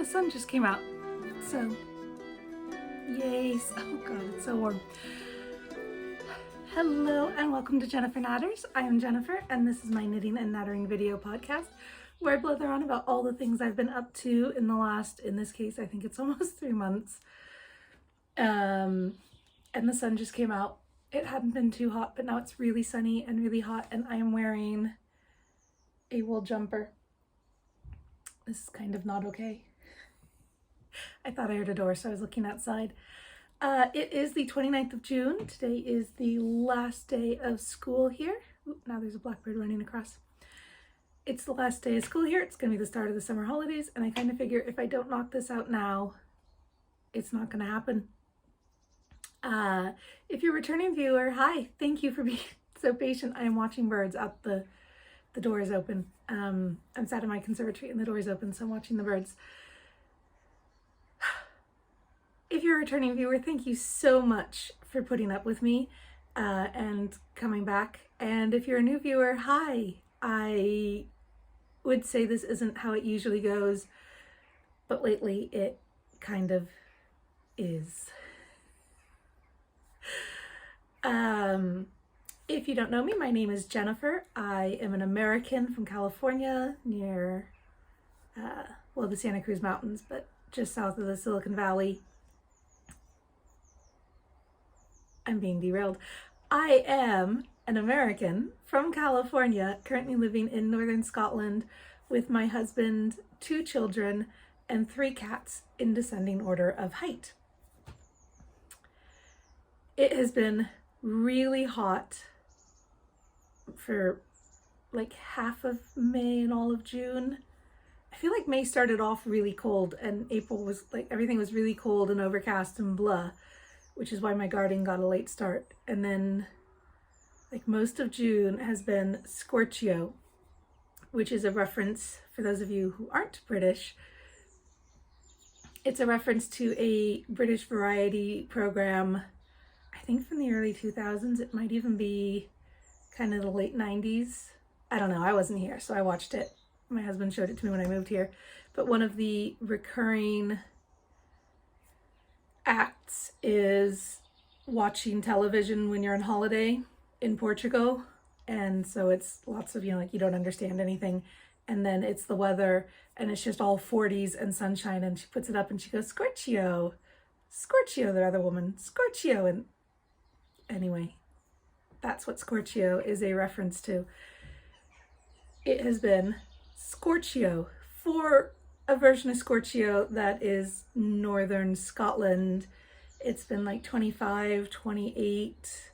The sun just came out, so yay. Oh god, it's so warm. Hello and welcome to Jennifer Knatters. I am Jennifer and this is my knitting and nattering video podcast where I blather on about all the things I've been up to in the last, in this case, I think it's almost 3 months. And the sun just came out. It hadn't been too hot, but now it's really sunny and really hot, and I am wearing a wool jumper. This is kind of not okay. I thought I heard a door, so I was looking outside. It is the 29th of June. Today is the last day of school here. Oop, now there's a blackbird running across. It's the last day of school here. It's going to be the start of the summer holidays, and I kind of figure if I don't knock this out now, it's not going to happen. If you're a returning viewer, hi, thank you for being so patient. I am watching birds out the door is open. I'm sat in my conservatory and the door is open, so I'm watching the birds. If you're a returning viewer, thank you so much for putting up with me and coming back. And if you're a new viewer, hi. I would say this isn't how it usually goes, but lately it kind of is. If you don't know me, my name is Jennifer. I am an American from California near, the Santa Cruz Mountains, but just south of the Silicon Valley. I'm being derailed. I am an American from California, currently living in northern Scotland with my husband, 2 children, and 3 cats in descending order of height. It has been really hot for like half of May and all of June. I feel like May started off really cold and April was like, everything was really cold and overcast and blah, which is why my garden got a late start. And then like most of June has been Scorchio, which is a reference for those of you who aren't British. It's a reference to a British variety program, I think from the early 2000s. It might even be kind of the late 90s. I don't know, I wasn't here, so I watched it. My husband showed it to me when I moved here. But one of the recurring acts is watching television when you're on holiday in Portugal. And so it's lots of, like you don't understand anything. And then it's the weather and it's just all 40s and sunshine. And she puts it up and she goes, Scorchio, Scorchio, the other woman, Scorchio. And anyway, that's what Scorchio is a reference to. It has been Scorchio for a version of Scorchio that is northern Scotland. It's been like 25, 28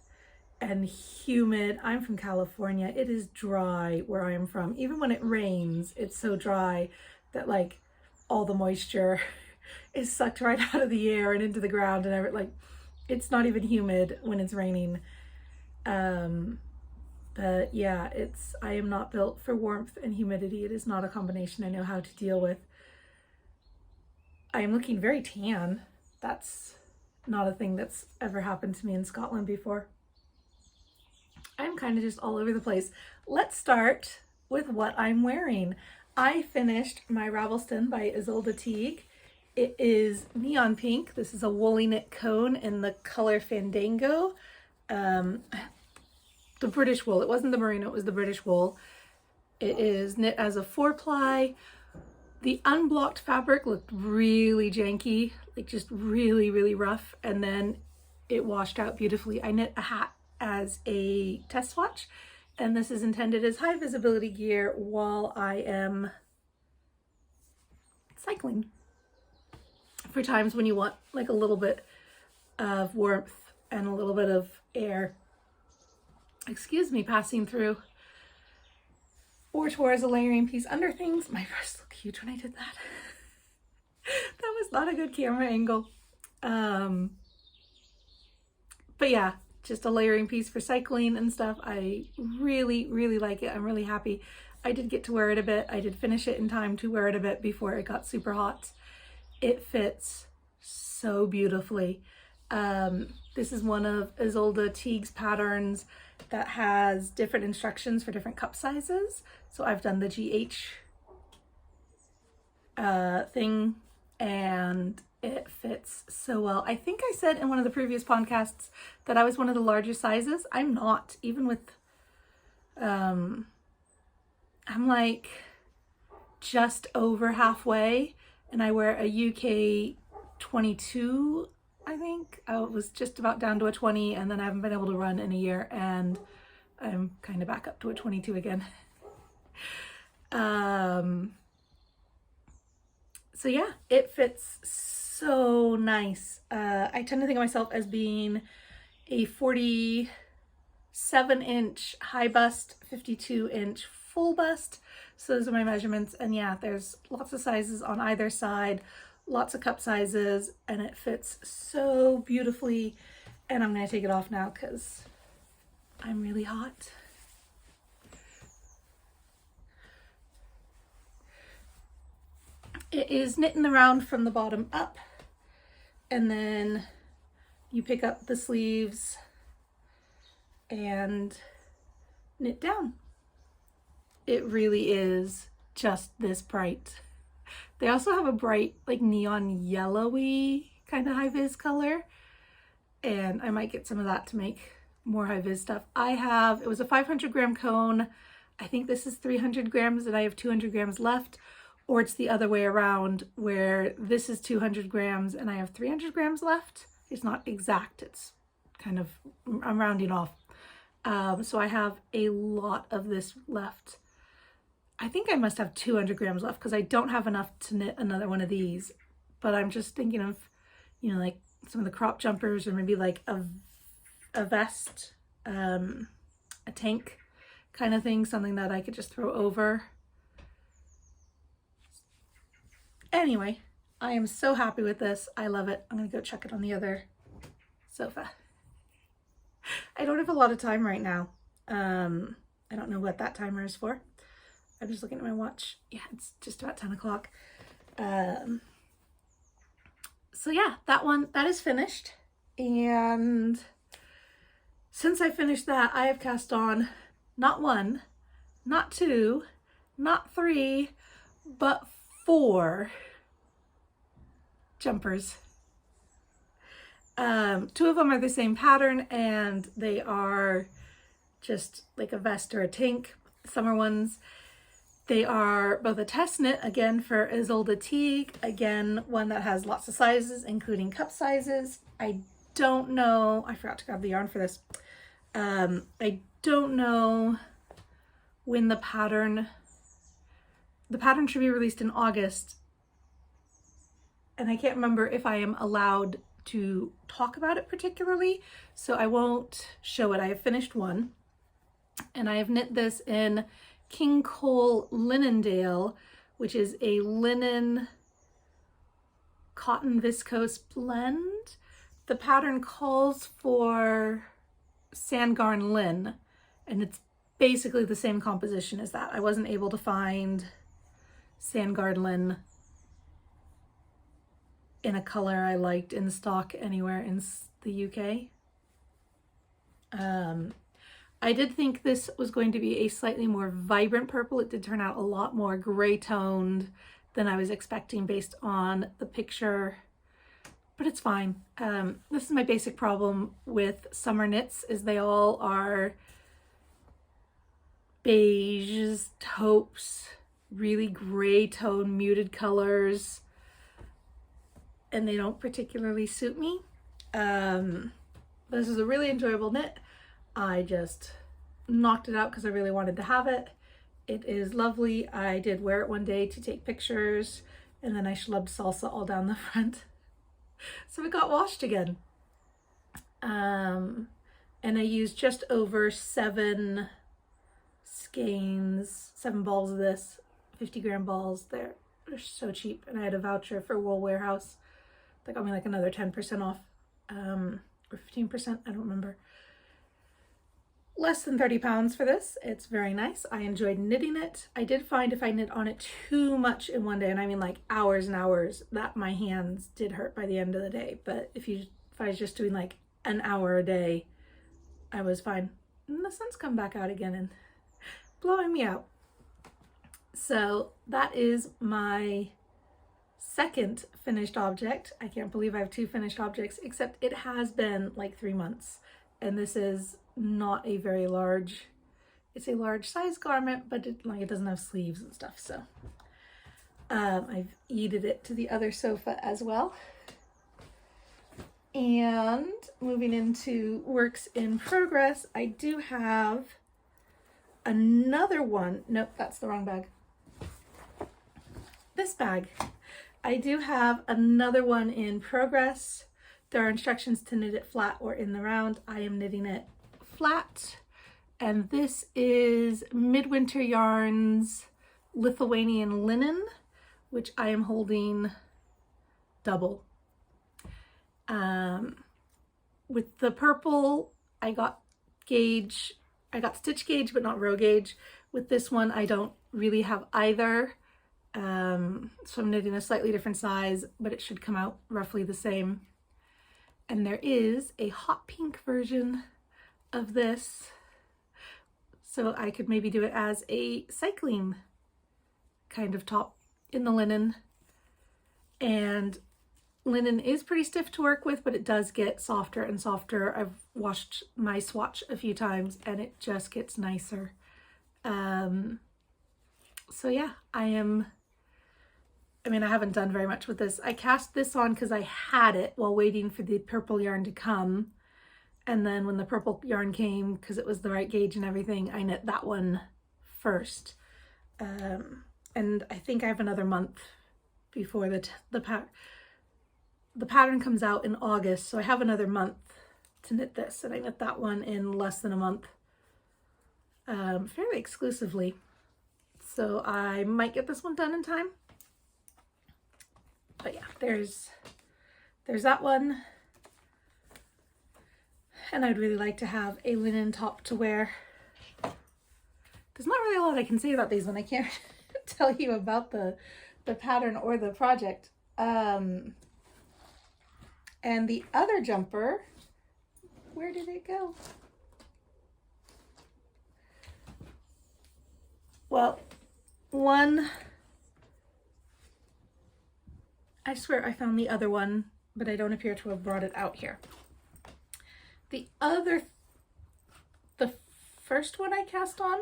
and humid. I'm from California. It is dry where I am from. Even when it rains, it's so dry that like all the moisture is sucked right out of the air and into the ground, and like it's not even humid when it's raining. But yeah, I am not built for warmth and humidity. It is not a combination I know how to deal with. I am looking very tan. That's not a thing that's ever happened to me in Scotland before. I'm kind of just all over the place. Let's start with what I'm wearing. I finished my Ravelston by Ysolda Teague. It is neon pink. This is a woolly knit cone in the color Fandango. The British wool. It wasn't the merino, it was the British wool. It is knit as a 4-ply. The unblocked fabric looked really janky, like just really, really rough. And then it washed out beautifully. I knit a hat as a test swatch, and this is intended as high visibility gear while I am cycling. For times when you want like a little bit of warmth and a little bit of air, excuse me, passing through, or towards a layering piece under things. My breasts look huge when I did that. That was not a good camera angle. But yeah, just a layering piece for cycling and stuff. I really, really like it. I'm really happy. I did get to wear it a bit. I did finish it in time to wear it a bit before it got super hot. It fits so beautifully. This is one of Ysolda Teague's patterns that has different instructions for different cup sizes. So I've done the GH thing and it fits so well. I think I said in one of the previous podcasts that I was one of the larger sizes. I'm not, even with, I'm like just over halfway, and I wear a UK 22, I think. I was just about down to a 20, and then I haven't been able to run in a year, and I'm kind of back up to a 22 again. So yeah, it fits so nice. I tend to think of myself as being a 47-inch high bust, 52-inch full bust. So those are my measurements. And yeah, there's lots of sizes on either side, lots of cup sizes, and it fits so beautifully. And I'm gonna take it off now because I'm really hot. It is knit in the round from the bottom up, and then you pick up the sleeves and knit down. It really is just this bright. They also have a bright, like neon yellowy kind of high vis color, and I might get some of that to make more high vis stuff. It was a 500 gram cone. I think this is 300 grams and I have 200 grams left. Or it's the other way around, where this is 200 grams and I have 300 grams left. It's not exact, it's kind of, I'm rounding off. So I have a lot of this left. I think I must have 200 grams left because I don't have enough to knit another one of these. But I'm just thinking of, you know, like some of the crop jumpers, or maybe like a vest, a tank kind of thing, something that I could just throw over. Anyway, I am so happy with this. I love it. I'm gonna go check it on the other sofa. I don't have a lot of time right now. I don't know what that timer is for. I'm just looking at my watch. Yeah, it's just about 10 o'clock. So yeah, that is finished. And since I finished that, I have cast on not one, not two, not three, but 4 jumpers. 2 of them are the same pattern, and they are just like a vest or a tank, summer ones. They are both a test knit, again for Ysolda Teague, again one that has lots of sizes, including cup sizes. I don't know, I forgot to grab the yarn for this. I don't know when the pattern should be released in August, and I can't remember if I am allowed to talk about it particularly, so I won't show it. I have finished one, and I have knit this in King Cole Linendale, which is a linen cotton viscose blend. The pattern calls for Sandgarn Lin, and it's basically the same composition as that. I wasn't able to find Sandgarn Lin in a color I liked in stock anywhere in the UK. I did think this was going to be a slightly more vibrant purple. It did turn out a lot more gray toned than I was expecting based on the picture, but it's fine. This is my basic problem with summer knits, is they all are beiges, taupes, really gray tone muted colors, and they don't particularly suit me. This is a really enjoyable knit. I just knocked it out because I really wanted to have it. It is lovely. I did wear it one day to take pictures, and then I schlubbed salsa all down the front. So it got washed again. And I used just over 7 skeins, 7 balls of this, 50 gram balls. They're so cheap, and I had a voucher for Wool Warehouse that got me like another 10% off, or 15%, I don't remember. Less than 30 pounds for this. It's very nice. I enjoyed knitting it. I did find if I knit on it too much in one day, and I mean like hours and hours, that my hands did hurt by the end of the day. But if I was just doing like an hour a day, I was fine. And the sun's come back out again and blowing me out. So that is my second finished object. I can't believe I have 2 finished objects, except it has been like 3 months. And this is not a very large, it's a large size garment, but it doesn't have sleeves and stuff. So I've yeeted it to the other sofa as well. And moving into works in progress, I do have another one. Nope, that's the wrong bag. This bag. I do have another one in progress. There are instructions to knit it flat or in the round. I am knitting it flat. And this is Midwinter Yarns Lithuanian Linen, which I am holding double. With the purple, I got stitch gauge, but not row gauge. With this one, I don't really have either. So I'm knitting a slightly different size, but it should come out roughly the same. And there is a hot pink version of this. So I could maybe do it as a cycling kind of top in the linen. And linen is pretty stiff to work with, but it does get softer and softer. I've washed my swatch a few times and it just gets nicer. So yeah, I haven't done very much with this. I cast this on because I had it while waiting for the purple yarn to come. And then when the purple yarn came, because it was the right gauge and everything, I knit that one first. And I think I have another month before the pattern comes out in August. So I have another month to knit this, and I knit that one in less than a month, fairly exclusively. So I might get this one done in time. But yeah, there's that one. And I'd really like to have a linen top to wear. There's not really a lot I can say about these when I can't tell you about the pattern or the project. And the other jumper, where did it go? Well, I swear I found the other one, but I don't appear to have brought it out here. The first one I cast on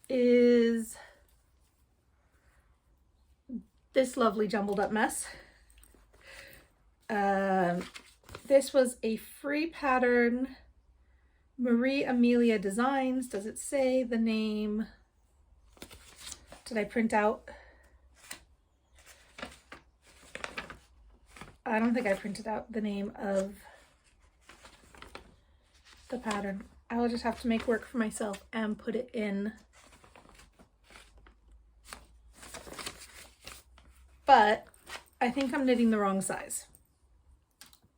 is this lovely jumbled up mess. This was a free pattern, Marie Amelia Designs. Does it say the name? Did I print out? I don't think I printed out the name of the pattern. I will just have to make work for myself and put it in. But I think I'm knitting the wrong size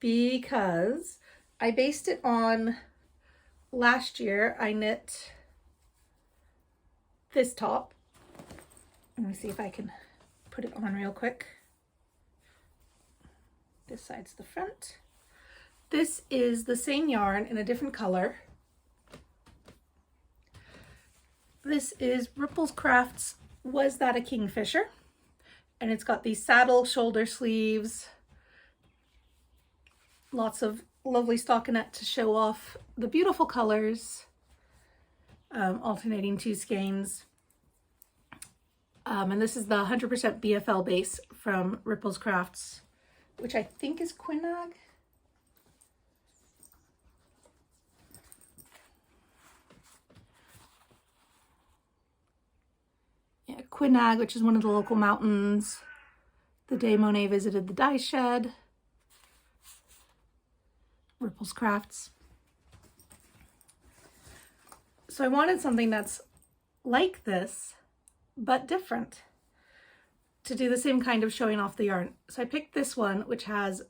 because I based it on last year. I knit this top. Let me see if I can put it on real quick. This side's the front. This is the same yarn in a different color. This is Ripples Crafts Was That a Kingfisher? And it's got these saddle shoulder sleeves, lots of lovely stockinette to show off the beautiful colors, alternating 2 skeins. And this is the 100% BFL base from Ripples Crafts, which I think is Quinag. Yeah, Quinag, which is one of the local mountains. The day Monet visited the dye shed. Ripples Crafts. So I wanted something that's like this, but different, to do the same kind of showing off the yarn. So I picked this one, which has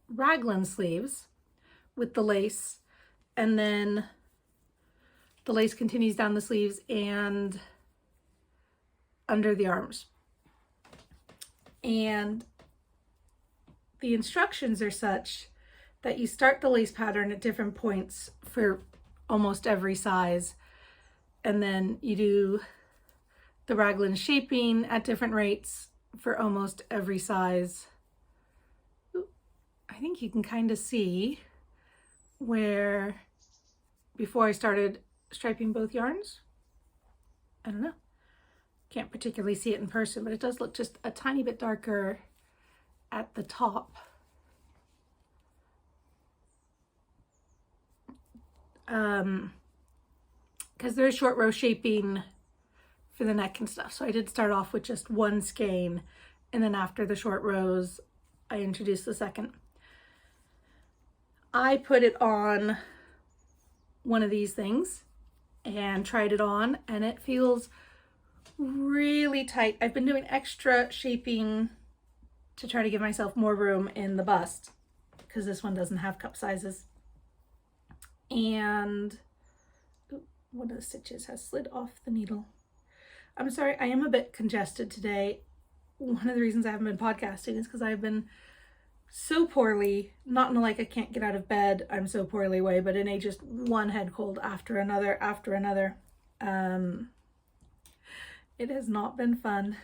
raglan sleeves with the lace, and then the lace continues down the sleeves and under the arms. And the instructions are such that you start the lace pattern at different points for almost every size, and then you do the raglan shaping at different rates for almost every size. Ooh, I think you can kind of see where before I started striping both yarns. I don't know. Can't particularly see it in person, but it does look just a tiny bit darker at the top. Because there's short row shaping for the neck and stuff. So I did start off with just one skein, and then after the short rows, I introduced the second. I put it on one of these things and tried it on, and it feels really tight. I've been doing extra shaping to try to give myself more room in the bust because this one doesn't have cup sizes. And one of the stitches has slid off the needle. I'm sorry, I am a bit congested today. One of the reasons I haven't been podcasting is because I've been so poorly, not in a like I can't get out of bed, I'm so poorly way, but in a just one head cold after another. It has not been fun.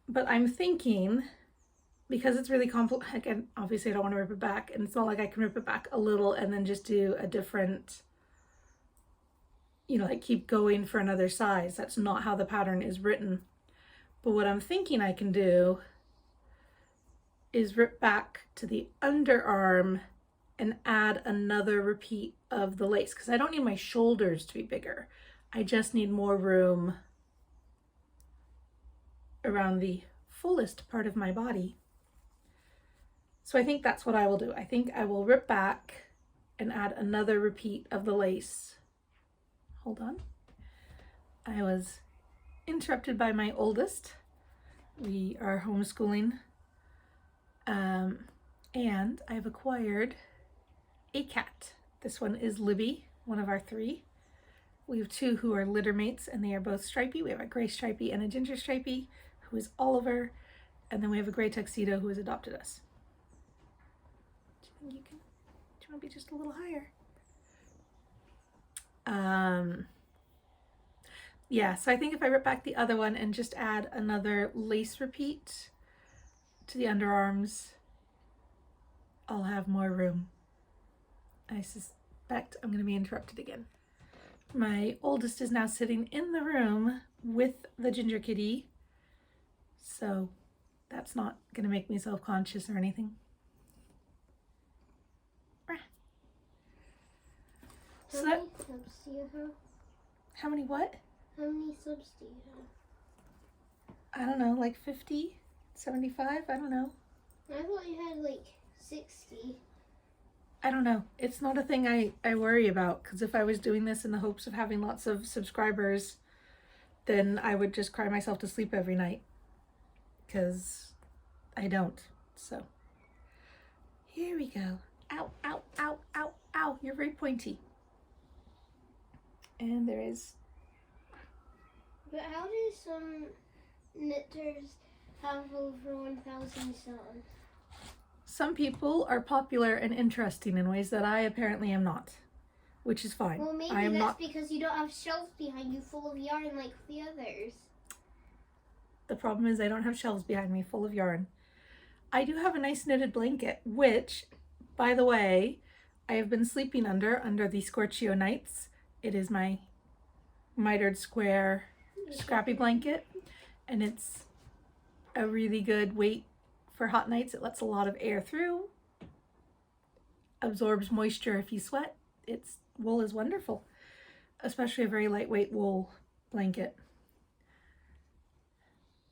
But I'm thinking, because it's really complicated, again, obviously I don't want to rip it back, and it's not like I can rip it back a little and then just do a different, you know, like keep going for another size. That's not how the pattern is written. But what I'm thinking I can do is rip back to the underarm and add another repeat of the lace, because I don't need my shoulders to be bigger. I just need more room around the fullest part of my body. So I think that's what I will do. I think I will rip back and add another repeat of the lace. Hold on. I was interrupted by my oldest. We are homeschooling. And I've acquired a cat. This one is Libby, one of our 3. We have 2 who are litter mates, and they are both stripy. We have a gray stripy and a ginger stripy, who is Oliver. And then we have a gray tuxedo who has adopted us. Do you think you can? Do you want to be just a little higher? Yeah, so I think if I rip back the other one and just add another lace repeat to the underarms, I'll have more room. I suspect I'm going to be interrupted again. My oldest is now sitting in the room with the ginger kitty, so that's not going to make me self-conscious or anything. So How many subs do you have? How many what? How many subs do you have? I don't know, like 50, 75, I don't know. I thought you had like 60. I don't know. It's not a thing I worry about, because if I was doing this in the hopes of having lots of subscribers, then I would just cry myself to sleep every night, because I don't. So here we go. Ow, ow, ow, ow, ow. You're very pointy. And there is. But how do some knitters have over 1,000 subs? Some people are popular and interesting in ways that I apparently am not, which is fine. Well, maybe I am that's not. because you don't have shelves behind you full of yarn like the others. The problem is I don't have shelves behind me full of yarn. I do have a nice knitted blanket, which, by the way, I have been sleeping under the Scorchio nights. It is my mitered square scrappy blanket, and it's a really good weight for hot nights. It lets a lot of air through, absorbs moisture if you sweat. Its wool is wonderful, especially a very lightweight wool blanket.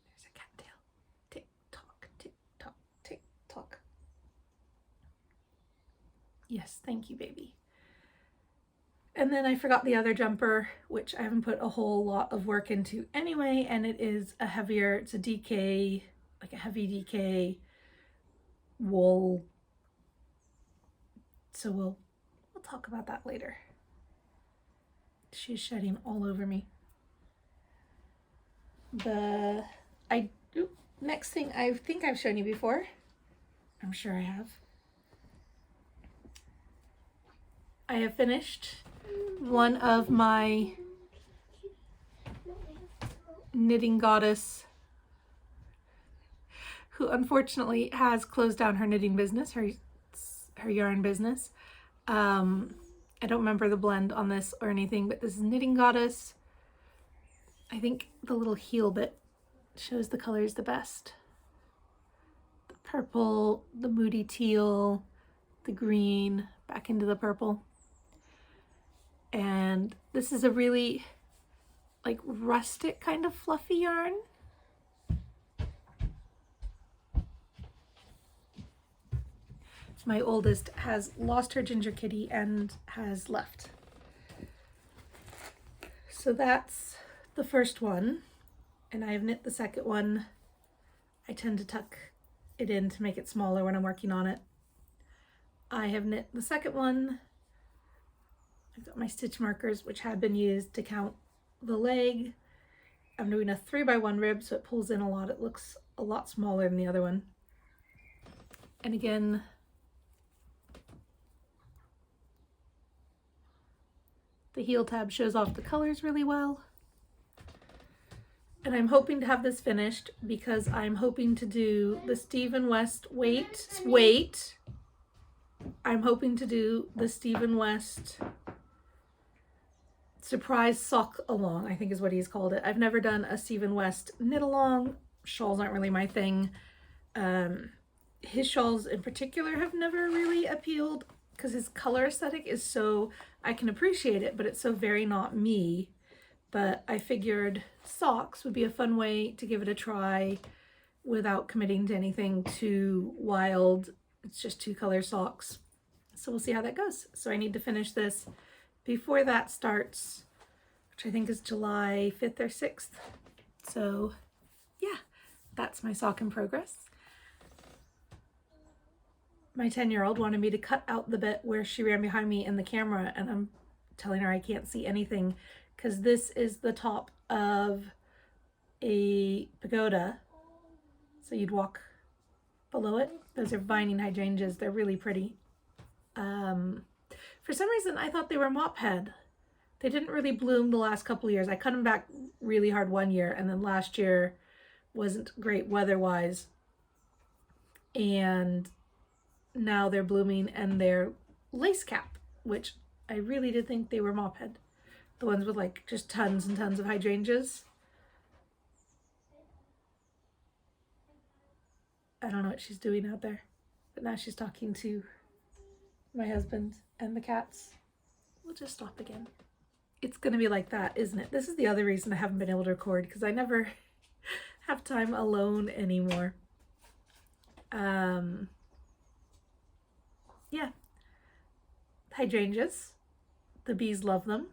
There's a cattail. Tick tock, tick tock, tick tock. Yes, thank you, baby. And then I forgot the other jumper, which I haven't put a whole lot of work into anyway, and it is a heavier, it's a DK, like a heavy DK wool. So we'll talk about that later. She's shedding all over me. Next thing I think I've shown you before. I'm sure I have. I have finished one of my knitting goddess who unfortunately has closed down her knitting business, her yarn business. I don't remember the blend on this or anything, but this is knitting goddess. I think the little heel bit shows the colors the best. The purple, the moody teal, the green, back into the purple. And this is a really like rustic kind of fluffy yarn. My oldest has lost her ginger kitty and has left. So that's the first one, and I have knit the second one. I tend to tuck it in to make it smaller when I'm working on it. I have knit the second one. I've got my stitch markers, which had been used to count the leg. I'm doing a 3x1 rib, so it pulls in a lot. It looks a lot smaller than the other one. And again, the heel tab shows off the colors really well. And I'm hoping to have this finished because I'm hoping to do the Stephen West, wait. I'm hoping to do the Stephen West surprise sock along, I think is what he's called it. I've never done a Stephen West knit along. Shawls aren't really my thing. His shawls in particular have never really appealed because his color aesthetic is so, I can appreciate it, but it's so very not me. But I figured socks would be a fun way to give it a try without committing to anything too wild. It's just 2 color socks. So we'll see how that goes. So I need to finish this before that starts, which I think is July 5th or 6th. So yeah, that's my sock in progress. My 10-year-old wanted me to cut out the bit where she ran behind me in the camera, and I'm telling her I can't see anything because this is the top of a pagoda. So you'd walk below it. Those are vining hydrangeas. They're really pretty. For some reason, I thought they were mop head. They didn't really bloom the last couple of years. I cut them back really hard one year, and then last year wasn't great weather-wise. And now they're blooming, and they're lace cap, which I really did think they were mop head. The ones with like just tons and tons of hydrangeas. I don't know what she's doing out there, but now she's talking to my husband and the cats. We'll just stop again. It's gonna be like that, isn't it? This is the other reason I haven't been able to record, because I never have time alone anymore. Yeah, hydrangeas. The bees love them.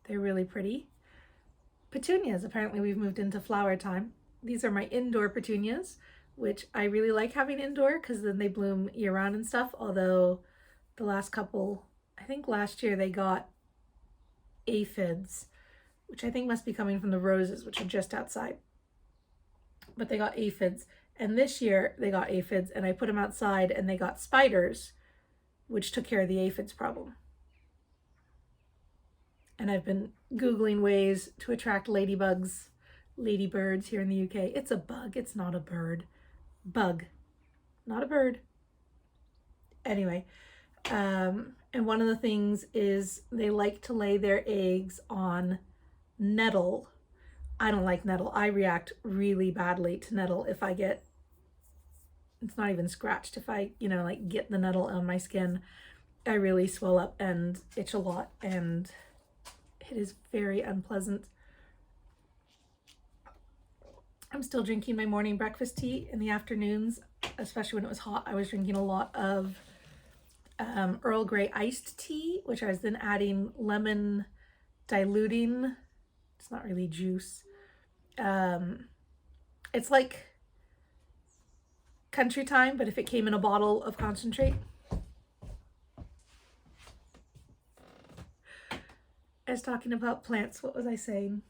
They're really pretty. Petunias, apparently we've moved into flower time. These are my indoor petunias, which I really like having indoor because then they bloom year round and stuff. Although the last couple, I think last year they got aphids, which I think must be coming from the roses, which are just outside. But they got aphids. And this year they got aphids, and I put them outside and they got spiders, which took care of the aphids problem. And I've been Googling ways to attract ladybirds here in the UK. It's a bug, it's not a bird. Bug, not a bird. Anyway, and one of the things is they like to lay their eggs on nettle. I don't like nettle. I react really badly to nettle if I get, it's not even scratched, if I, like get the nettle on my skin, I really swell up and itch a lot, and it is very unpleasant. I'm still drinking my morning breakfast tea in the afternoons, especially when it was hot. I was drinking a lot of Earl Grey iced tea, which I was then adding lemon diluting. It's not really juice. It's like country time, but if it came in a bottle of concentrate. I was talking about plants. What was I saying?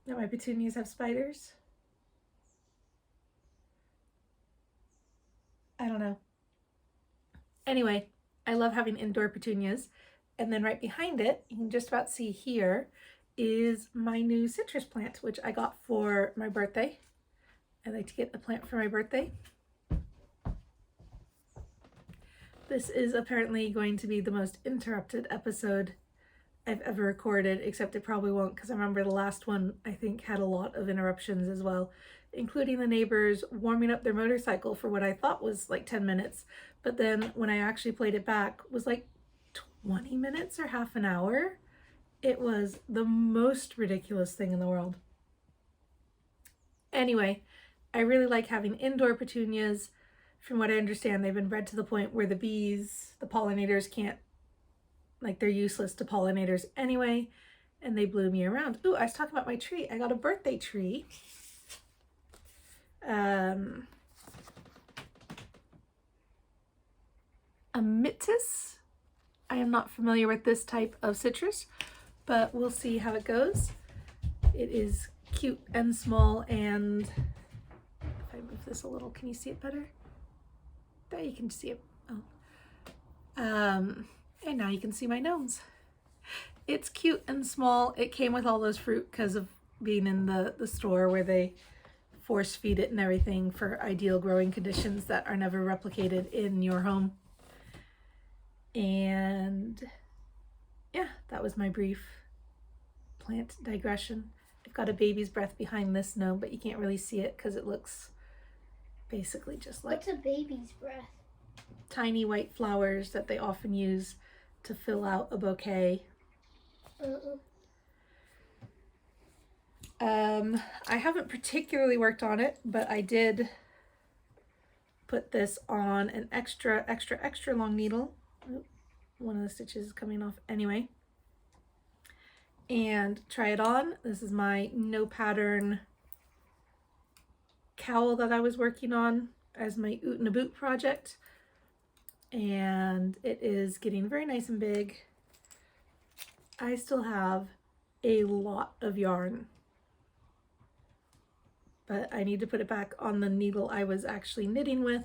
That my petunias have spiders? I don't know. Anyway, I love having indoor petunias. And then right behind it, you can just about see here, is my new citrus plant, which I got for my birthday. I like to get a plant for my birthday. This is apparently going to be the most interrupted episode I've ever recorded, except it probably won't, because I remember the last one I think had a lot of interruptions as well, including the neighbors warming up their motorcycle for what I thought was like 10 minutes, but then when I actually played it back was like 20 minutes or half an hour. It was the most ridiculous thing in the world. Anyway, I really like having indoor petunias. From what I understand, they've been bred to the point where the bees, the pollinators can't, like, they're useless to pollinators anyway, and they bloom year round. Ooh, I was talking about my tree. I got a birthday tree. Amitis. I am not familiar with this type of citrus, but we'll see how it goes. It is cute and small, and if I move this a little, can you see it better? There, you can see it. Oh. And now you can see my gnomes. It's cute and small. It came with all those fruit because of being in the store where they force feed it and everything for ideal growing conditions that are never replicated in your home. And yeah, that was my brief plant digression. I've got a baby's breath behind this gnome, but you can't really see it because it looks basically just like... What's a baby's breath? Tiny white flowers that they often use to fill out a bouquet. I haven't particularly worked on it, but I did put this on an extra long needle. One of the stitches is coming off anyway. And try it on. This is my no pattern cowl that I was working on as my Oot in a Boot project. And it is getting very nice and big. I still have a lot of yarn, but I need to put it back on the needle I was actually knitting with,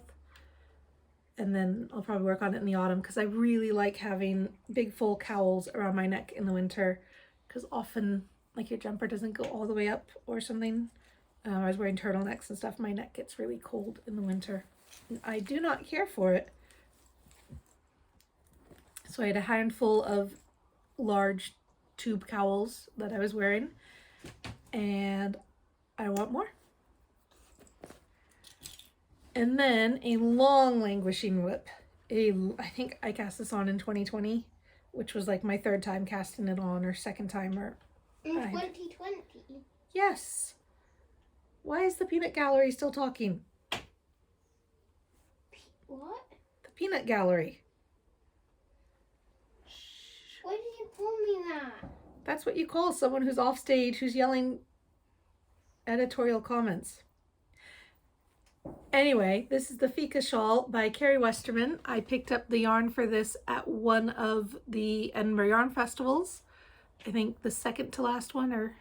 and then I'll probably work on it in the autumn because I really like having big full cowls around my neck in the winter, because often like your jumper doesn't go all the way up or something. I was wearing turtlenecks and stuff. My neck gets really cold in the winter. And I do not care for it. So I had a handful of large tube cowls that I was wearing, and I want more. And then a long languishing whip. I think I cast this on in 2020, which was like my third time casting it on, or second time, or... In 2020? Yes. Why is the peanut gallery still talking? What? The peanut gallery. Why did you call me that? That's what you call someone who's off stage, who's yelling editorial comments. Anyway, this is the Fika Shawl by Carrie Westerman. I picked up the yarn for this at one of the Edinburgh Yarn Festivals. I think the second to last one, or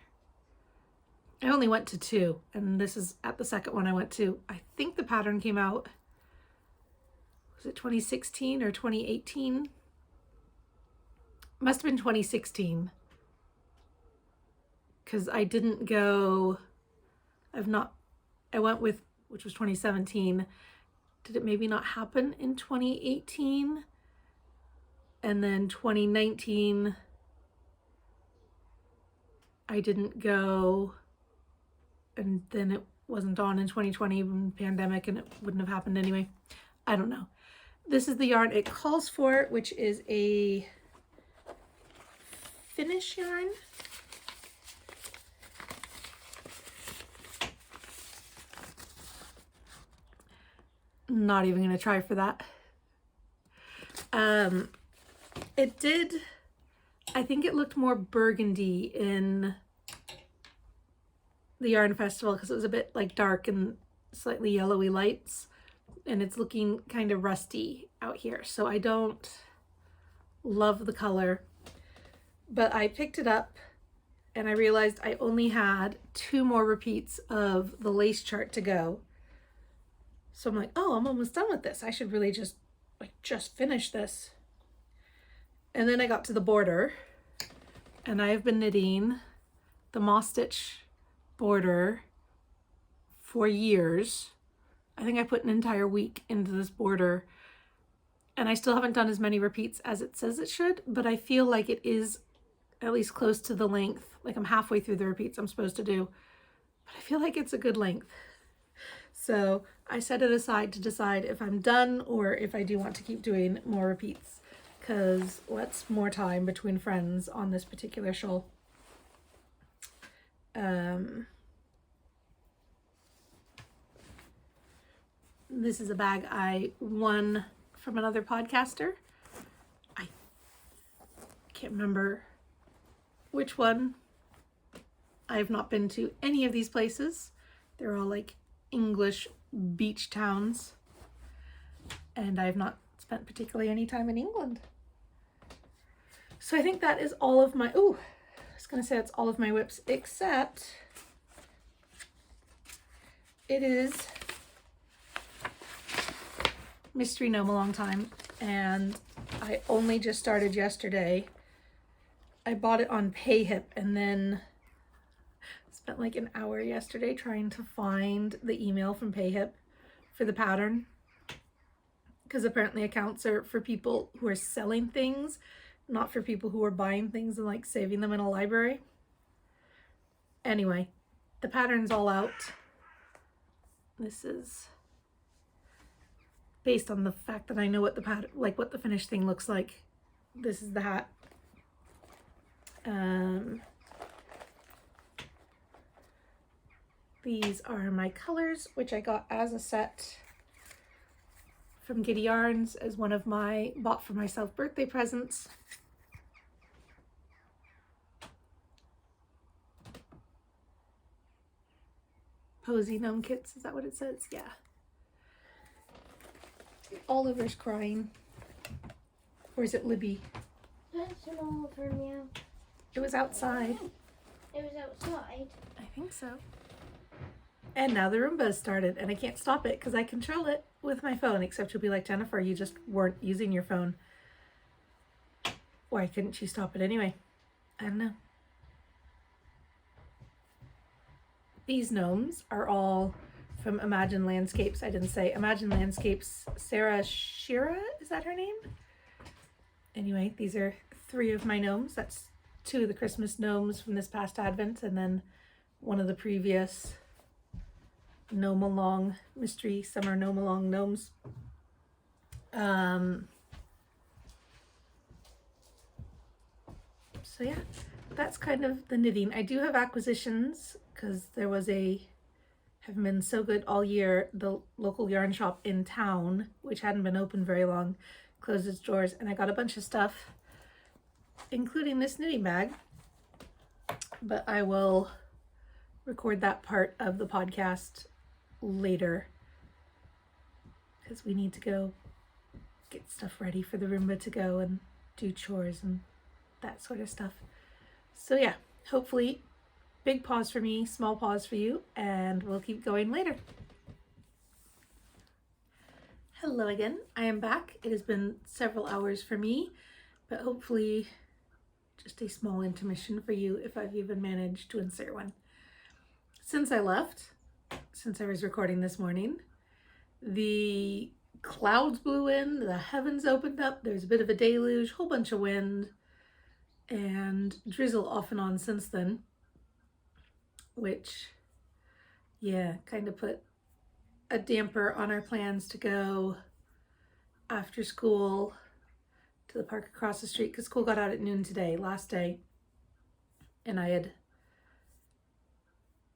I only went to two, and this is at the second one I went to. I think the pattern came out, was it 2016 or 2018? Must have been 2016, because I didn't go, I went with, which was 2017. Did it maybe not happen in 2018? And then 2019, I didn't go, and then it wasn't on in 2020 when pandemic, and it wouldn't have happened anyway. I don't know. This is the yarn it calls for, which is a Finnish yarn. Not even gonna try for that. It did, I think it looked more burgundy in the yarn festival because it was a bit like dark and slightly yellowy lights, and it's looking kind of rusty out here, so I don't love the color. But I picked it up and I realized I only had 2 more repeats of the lace chart to go. So I'm like, oh, I'm almost done with this. I should really just finish this. And then I got to the border, and I have been knitting the moss stitch border for years. I think I put an entire week into this border, and I still haven't done as many repeats as it says it should, but I feel like it is at least close to the length. Like I'm halfway through the repeats I'm supposed to do, but I feel like it's a good length. So I set it aside to decide if I'm done or if I do want to keep doing more repeats, because what's more time between friends on this particular shawl. This is a bag I won from another podcaster. I can't remember which one. I have not been to any of these places. They're all like English beach towns, and I have not spent particularly any time in England. So I think that is all of my, I was gonna say it's all of my whips, except it is Mystery Gnome a long time, and I only just started yesterday. I bought it on PayHip and then spent like an hour yesterday trying to find the email from PayHip for the pattern, because apparently accounts are for people who are selling things, not for people who are buying things and like saving them in a library. Anyway, the pattern's all out. This is based on the fact that I know what the pattern, like what the finished thing looks like. This is the hat. These are my colors, which I got as a set from Giddy Yarns as one of my bought for myself birthday presents. Posy gnome kits, is that what it says? Yeah. Oliver's crying. Or is it Libby? That's an Oliver meow. It was outside. It was outside. I think so. And now the Roomba has started, and I can't stop it because I control it with my phone, except you'll be like, Jennifer, you just weren't using your phone. Why couldn't you stop it anyway? I don't know. These gnomes are all from Imagine Landscapes. I didn't say Imagine Landscapes. Sarah Shira, is that her name? Anyway, these are 3 of my gnomes. That's 2 of the Christmas gnomes from this past Advent, and then one of the previous Gnome Along Mystery Summer Gnome Along gnomes. So yeah, that's kind of the knitting. I do have acquisitions because there was have been so good all year. The local yarn shop in town, which hadn't been open very long, closed its doors, and I got a bunch of stuff, including this knitting bag. But I will record that part of the podcast later because we need to go get stuff ready for the Roomba to go and do chores and that sort of stuff. So yeah, hopefully big pause for me, small pause for you, and we'll keep going later. Hello again, I am back. It has been several hours for me, but hopefully just a small intermission for you if I've even managed to insert one. Since I left, since I was recording this morning, the clouds blew in, the heavens opened up, there's a bit of a deluge, whole bunch of wind, and drizzle off and on since then, which, yeah, kind of put a damper on our plans to go after school to the park across the street, because school got out at noon today, last day, and I had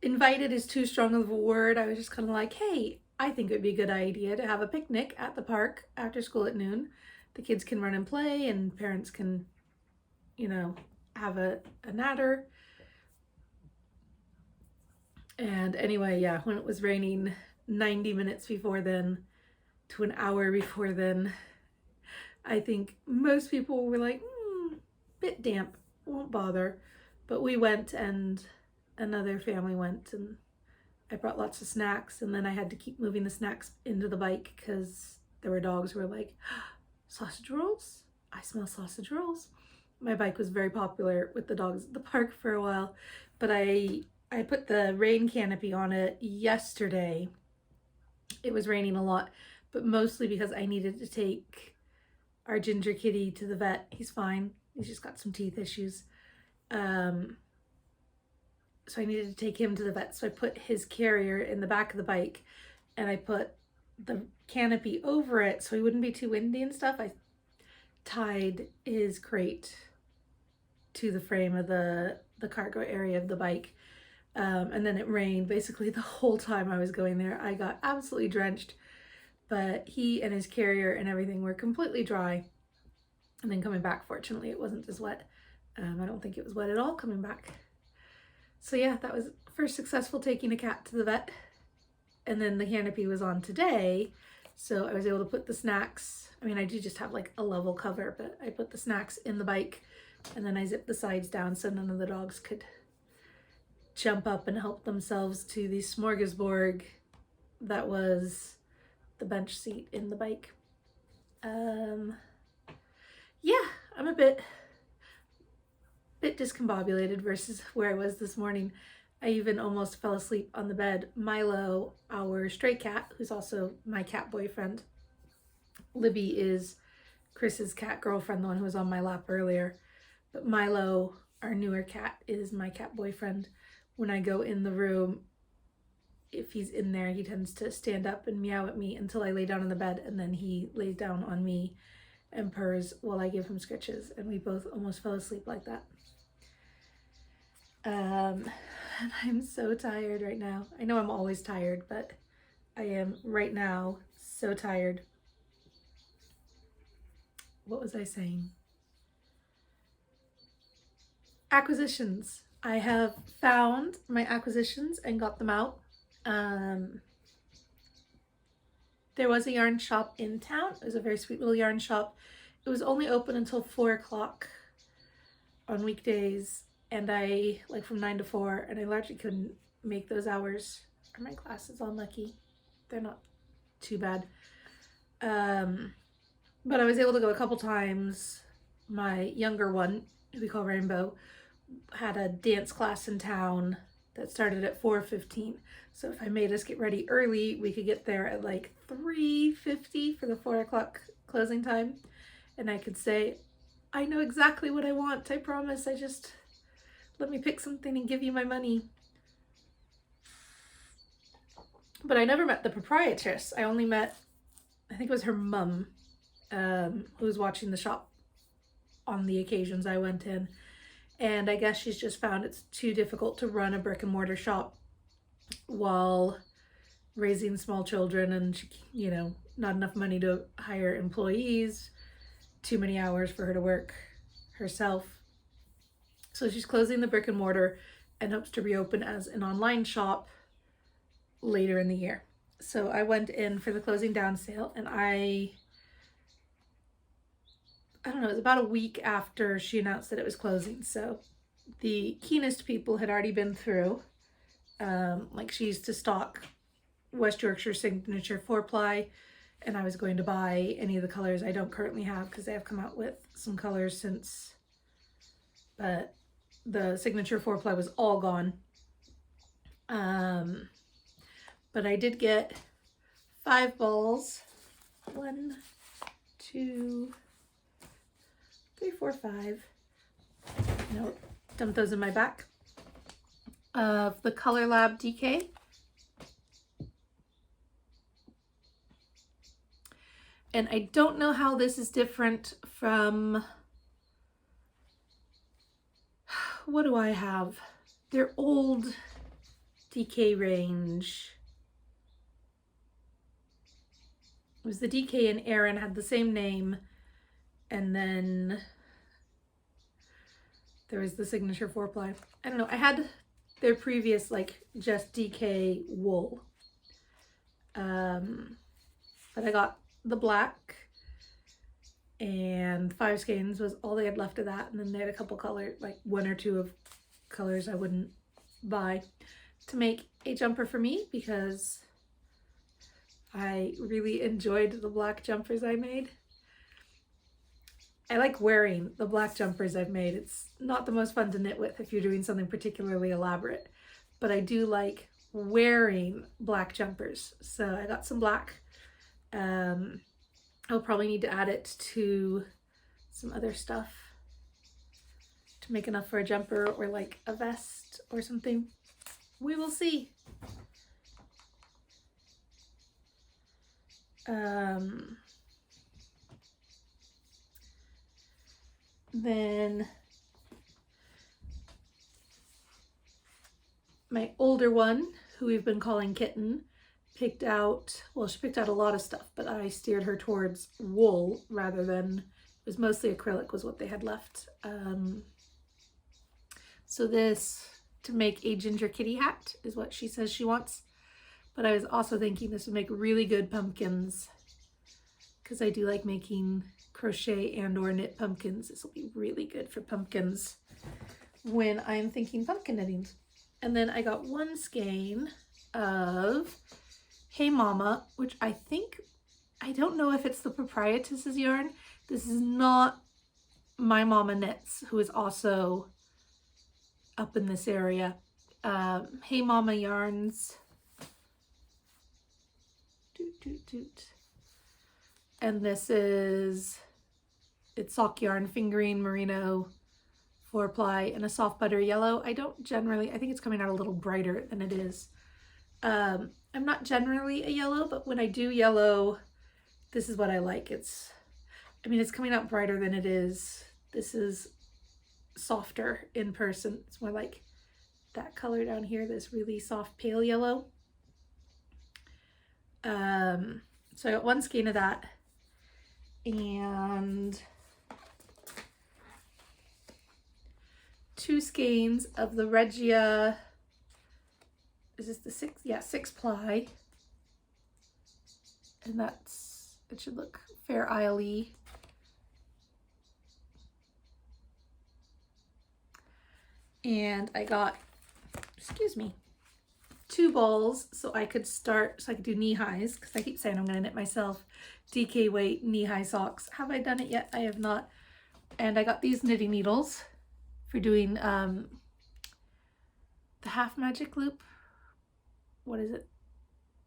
invited is too strong of a word. I was just kind of like, hey, I think it would be a good idea to have a picnic at the park after school at noon. The kids can run and play, and parents can, have a natter. And anyway, yeah, when it was raining 90 minutes before then to an hour before then, I think most people were like, bit damp, won't bother. But we went, and another family went, and I brought lots of snacks, and then I had to keep moving the snacks into the bike because there were dogs who were like, sausage rolls? I smell sausage rolls. My bike was very popular with the dogs at the park for a while, but I put the rain canopy on it yesterday. It was raining a lot, but mostly because I needed to take our ginger kitty to the vet. He's fine. He's just got some teeth issues. So I needed to take him to the vet. So I put his carrier in the back of the bike and I put the canopy over it so he wouldn't be too windy and stuff. I tied his crate to the frame of the cargo area of the bike. And then it rained basically the whole time I was going there. I got absolutely drenched, but he and his carrier and everything were completely dry. And then coming back, fortunately, it wasn't as wet. I don't think it was wet at all coming back. So yeah, that was first successful taking a cat to the vet. And then the canopy was on today, so I was able to put the snacks. I mean, I do just have like a level cover, but I put the snacks in the bike and then I zipped the sides down so none of the dogs could jump up and help themselves to the smorgasbord that was the bench seat in the bike. Yeah, I'm a bit discombobulated versus where I was this morning. I even almost fell asleep on the bed. Milo, our stray cat, who's also my cat boyfriend. Libby is Chris's cat girlfriend, the one who was on my lap earlier. But Milo, our newer cat, is my cat boyfriend. When I go in the room, if he's in there, he tends to stand up and meow at me until I lay down on the bed, and then he lays down on me and purrs while I give him scritches, and we both almost fell asleep like that. And I'm so tired right now. I know I'm always tired, but I am right now so tired. What was I saying? Acquisitions. I have found my acquisitions and got them out. There was a yarn shop in town. It was a very sweet little yarn shop. It was only open until 4 o'clock on weekdays, and I, like from 9 to 4, and I largely couldn't make those hours. Are my glasses all mucky? They're not too bad. But I was able to go a couple times. My younger one, who we call Rainbow, had a dance class in town that started at 4:15. So if I made us get ready early, we could get there at like 3:50 for the 4 o'clock closing time. And I could say, I know exactly what I want. I promise. I just, let me pick something and give you my money. But I never met the proprietress. I only met, I think it was her mum, who was watching the shop on the occasions I went in. And I guess she's just found it's too difficult to run a brick and mortar shop while raising small children, and she, you know, not enough money to hire employees, too many hours for her to work herself. So she's closing the brick and mortar and hopes to reopen as an online shop later in the year. So I went in for the closing down sale, and I don't know, it was about a week after she announced that it was closing. So the keenest people had already been through. Like, she used to stock West Yorkshire signature 4-ply, and I was going to buy any of the colors I don't currently have because they have come out with some colors since, but the signature 4-ply was all gone. But I did get 5 balls. 1, 2, 3, 4, 5. No, dump those in my back. Of the Color Lab DK. And I don't know how this is different from, what do I have? Their old DK range. It was the DK and Aaron had the same name, and then there was the signature 4-ply. I don't know, I had their previous, like, just DK wool. But I got the black, and 5 skeins was all they had left of that, and then they had a couple color, like 1 or 2 of colors I wouldn't buy to make a jumper for me, because I really enjoyed the black jumpers I made. I like wearing the black jumpers I've made. It's not the most fun to knit with if you're doing something particularly elaborate, but I do like wearing black jumpers. So I got some black. I'll probably need to add it to some other stuff to make enough for a jumper or like a vest or something. We will see. Then my older one, who we've been calling Kitten, picked out, well, she picked out a lot of stuff, but I steered her towards wool rather than, it was mostly acrylic was what they had left. So this, to make a ginger kitty hat is what she says she wants. But I was also thinking this would make really good pumpkins because I do like making crochet and or knit pumpkins. This will be really good for pumpkins when I'm thinking pumpkin knitting. And then I got one skein of Hey Mama, which I think, I don't know if it's the proprietress's yarn. This is not My Mama Knits, who is also up in this area. Hey Mama Yarns. Doot, doot, doot. And this is, it's sock yarn, fingering, merino, 4-ply, and a soft butter yellow. I don't generally, I think it's coming out a little brighter than it is. I'm not generally a yellow, but when I do yellow, this is what I like. It's, I mean, it's coming out brighter than it is. This is softer in person. It's more like that color down here, this really soft pale yellow. So I got one skein of that and 2 skeins of the Regia, is this the 6? Yeah, 6-ply. And that's, it should look Fair Isle-y. And I got, excuse me, 2 balls so I could start, so I could do knee highs, because I keep saying I'm going to knit myself DK weight knee high socks. Have I done it yet? I have not. And I got these knitting needles for doing the half magic loop. What is it?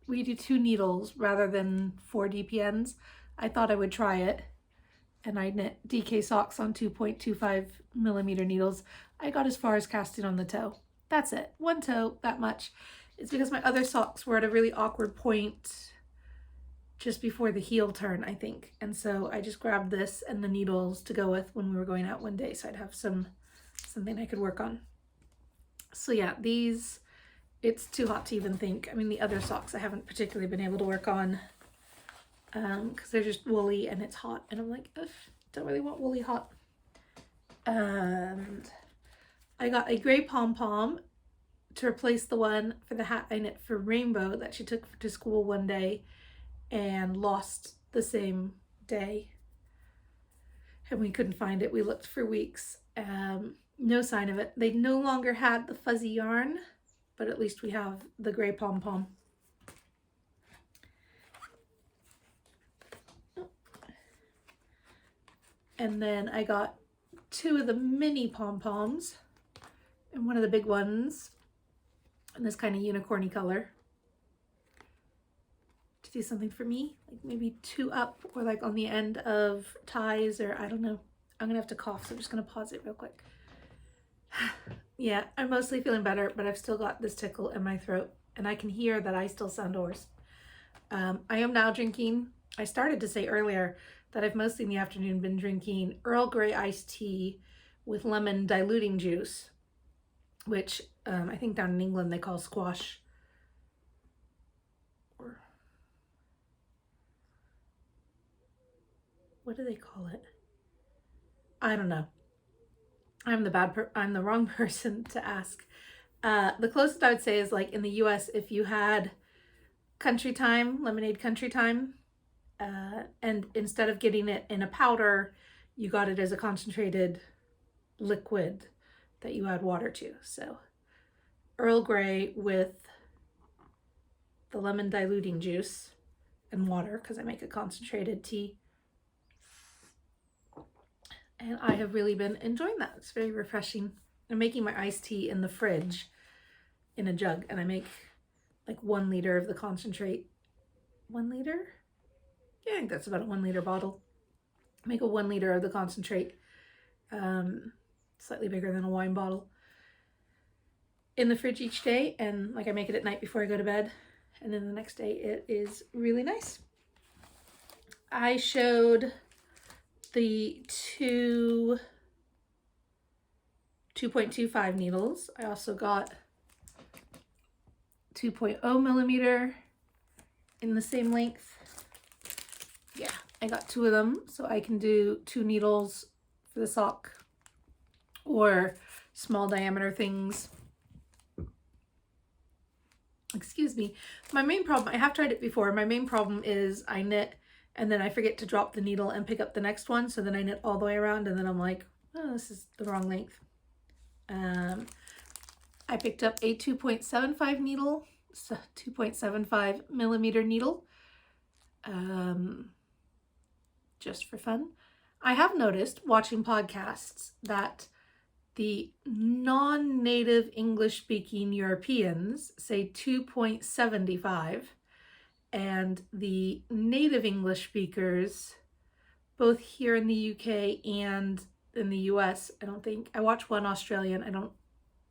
We do 2 needles rather than 4 DPNs. I thought I would try it. And I knit DK socks on 2.25 millimeter needles. I got as far as casting on the toe. That's it. 1 toe, that much. It's because my other socks were at a really awkward point just before the heel turn, I think. And so I just grabbed this and the needles to go with when we were going out one day, so I'd have something I could work on. So yeah, these, it's too hot to even think. I mean, the other socks I haven't particularly been able to work on because they're just woolly and it's hot. And I'm like, ugh, don't really want woolly hot. And I got a gray pom-pom to replace the one for the hat I knit for Rainbow that she took to school one day and lost the same day. And we couldn't find it. We looked for weeks. No sign of it. They no longer had the fuzzy yarn, but at least we have the gray pom-pom. And then I got 2 of the mini pom-poms and one of the big ones in this kind of unicorny color to do something for me, like maybe 2 up or like on the end of ties, or I don't know. I'm gonna have to cough, so I'm just gonna pause it real quick. Yeah, I'm mostly feeling better, but I've still got this tickle in my throat and I can hear that I still sound hoarse. I am now drinking, I started to say earlier that I've mostly in the afternoon been drinking Earl Grey iced tea with lemon diluting juice, which I think down in England they call squash. Or what do they call it? I don't know. I'm the wrong person to ask. The closest I would say is like in the US, if you had country time, lemonade country time, and instead of getting it in a powder, you got it as a concentrated liquid that you add water to. So Earl Grey with the lemon diluting juice and water, because I make a concentrated tea. And I have really been enjoying that. It's very refreshing. I'm making my iced tea in the fridge in a jug, and I make like 1 liter of the concentrate. 1 liter? Yeah, I think that's about a 1 liter bottle. I make a 1 liter of the concentrate, slightly bigger than a wine bottle, in the fridge each day, and like I make it at night before I go to bed, and then the next day it is really nice. I showed the 2.25 needles. I also got 2.0 millimeter in the same length. Yeah, I got 2 of them, so I can do 2 needles for the sock or small diameter things. Excuse me. My main problem, I have tried it before, my main problem is I knit and then I forget to drop the needle and pick up the next one, so then I knit all the way around and then I'm like, oh, this is the wrong length. I picked up a 2.75 needle, so 2.75 millimeter needle, just for fun. I have noticed watching podcasts that the non-native English speaking Europeans say 2.75, and the native English speakers, both here in the UK and in the US, I watch one Australian, I don't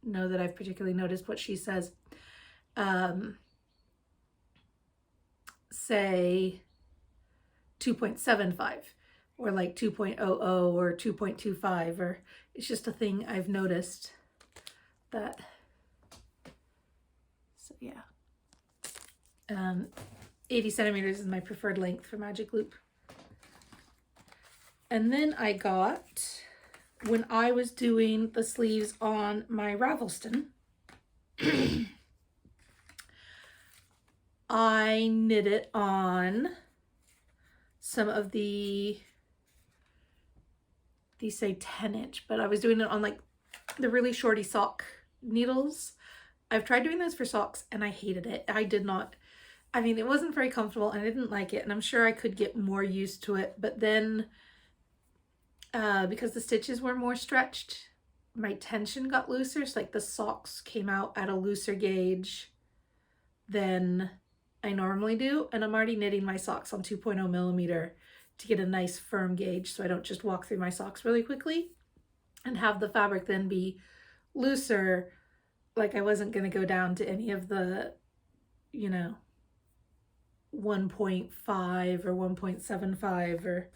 know that I've particularly noticed what she says, say 2.75 or like 2.00 or 2.25, or it's just a thing I've noticed that, so yeah. 80 centimeters is my preferred length for magic loop. And then I got, when I was doing the sleeves on my Ravelston, I knit it on some of these say 10-inch, but I was doing it on like the really shorty sock needles. I've tried doing this for socks and I hated it. It wasn't very comfortable and I didn't like it, and I'm sure I could get more used to it, but then because the stitches were more stretched, my tension got looser, so like the socks came out at a looser gauge than I normally do, and I'm already knitting my socks on 2.0 millimeter to get a nice firm gauge so I don't just walk through my socks really quickly and have the fabric then be looser. Like I wasn't going to go down to any of the, 1.5 or 1.75 or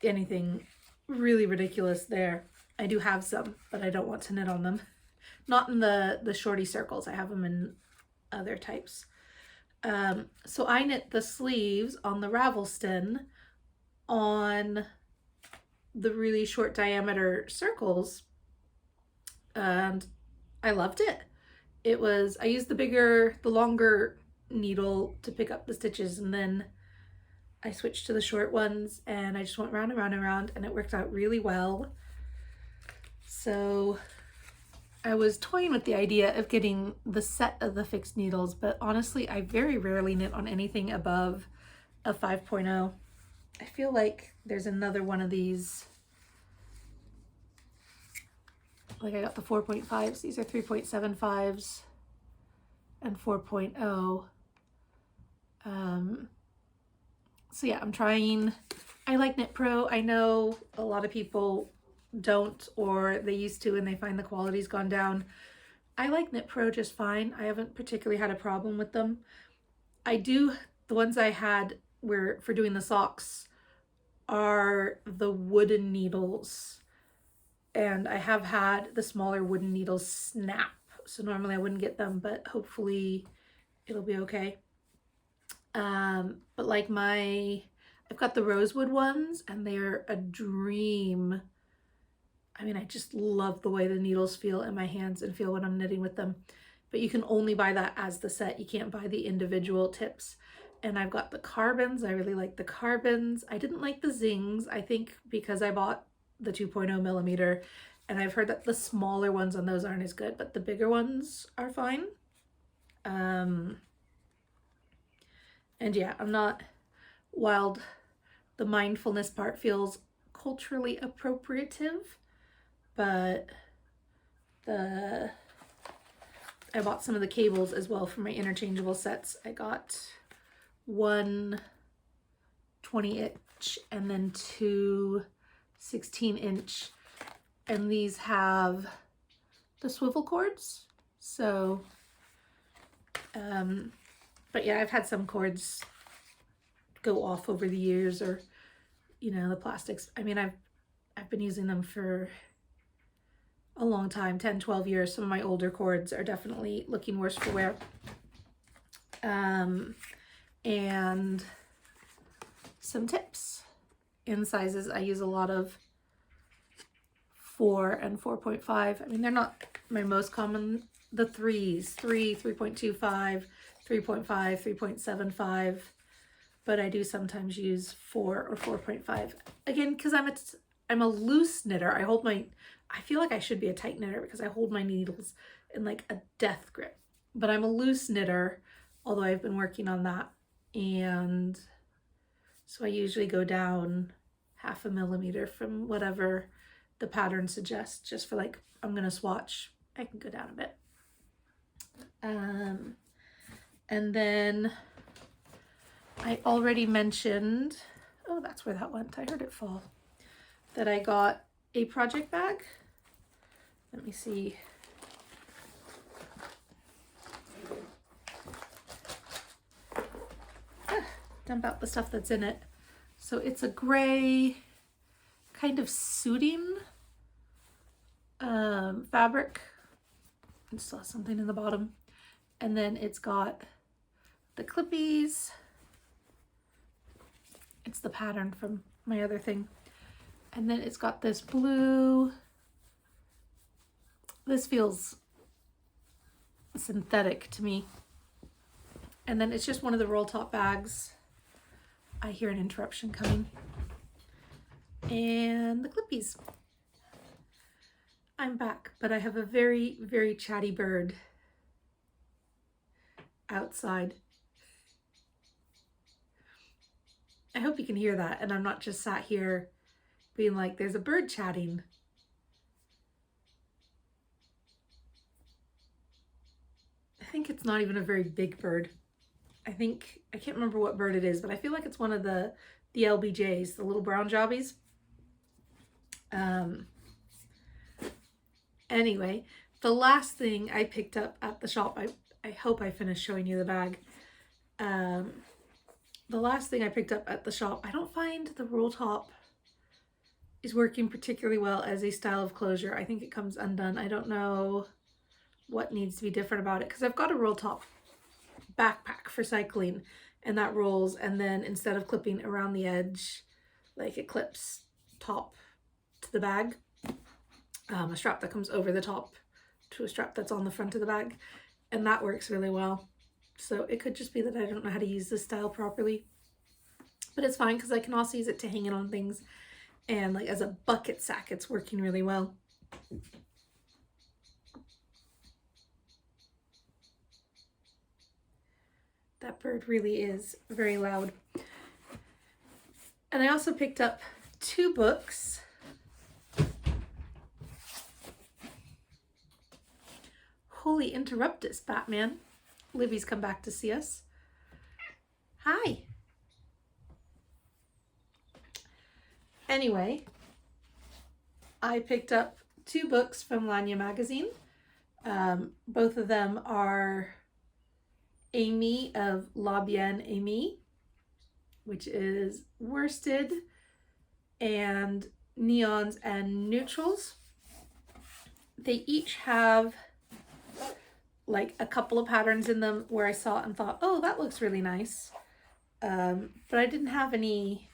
anything really ridiculous there. I do have some, but I don't want to knit on them. Not in the shorty circles. I have them in other types. So I knit the sleeves on the Ravelston on the really short diameter circles, and I loved it. I used the longer needle to pick up the stitches, and then I switched to the short ones and I just went round and round and round, and it worked out really well. So I was toying with the idea of getting the set of the fixed needles, but honestly, I very rarely knit on anything above a 5.0. I feel like there's another one of these. Like I got the 4.5s. These are 3.75s and 4.0. So yeah, I'm trying. I like Knit Pro. I know a lot of people don't, or they used to and they find the quality's gone down. I like Knit Pro just fine. I haven't particularly had a problem with them. The ones I had were for doing the socks are the wooden needles, and I have had the smaller wooden needles snap, so normally I wouldn't get them, but hopefully it'll be okay. But like I've got the rosewood ones and they're a dream. I just love the way the needles feel in my hands and feel when I'm knitting with them, but you can only buy that as the set. You can't buy the individual tips. And I've got the carbons. I really like the carbons. I didn't like the zings, I think because I bought the 2.0 millimeter, and I've heard that the smaller ones on those aren't as good, but the bigger ones are fine. And yeah, I'm not wild. The mindfulness part feels culturally appropriative, but I bought some of the cables as well for my interchangeable sets. I got one 20-inch and then two 16-inch, and these have the swivel cords. So, but yeah, I've had some cords go off over the years, or, you know, the plastics. I mean, I've been using them for a long time, 10, 12 years. Some of my older cords are definitely looking worse for wear. And some tips in sizes. I use a lot of 4 and 4.5. I mean, they're not my most common. The 3s, 3, 3.25, 3.5, 3.75. But I do sometimes use 4 or 4.5. Again, because I'm a loose knitter. I feel like I should be a tight knitter because I hold my needles in like a death grip. But I'm a loose knitter, although I've been working on that. And so I usually go down 0.5 millimeter from whatever the pattern suggests, just for like, I'm gonna swatch, I can go down a bit. And then I already mentioned, oh, that's where that went, I heard it fall, that I got a project bag. Let me see. Dump out the stuff that's in it. So it's a gray kind of suiting fabric. It still has something in the bottom. And then it's got the clippies. It's the pattern from my other thing. And then it's got this blue. This feels synthetic to me. And then it's just one of the roll top bags. I hear an interruption coming. And the clippies. I'm back, but I have a very, very chatty bird outside. I hope you can hear that, and I'm not just sat here being like, there's a bird chatting. I think it's not even a very big bird. I can't remember what bird it is, but I feel like it's one of the LBJs, the little brown jobbies. Anyway, the last thing I picked up at the shop, I hope I finished showing you the bag. The last thing I picked up at the shop, I don't find the roll top is working particularly well as a style of closure. I think it comes undone. I don't know what needs to be different about it, because I've got a roll top backpack for cycling, and that rolls, and then instead of clipping around the edge, like it clips top to the bag, a strap that comes over the top to a strap that's on the front of the bag, and that works really well. So it could just be that I don't know how to use this style properly, but it's fine because I can also use it to hang it on things, and like as a bucket sack, it's working really well. That bird really is very loud. And I also picked up 2 books. Holy interruptus, Batman. Libby's come back to see us. Hi. Anyway, I picked up 2 books from Lanya magazine. Both of them are Amy of La Bien Amy, which is worsted and neons and neutrals. They each have like a couple of patterns in them where I saw it and thought, oh, that looks really nice. But I didn't have any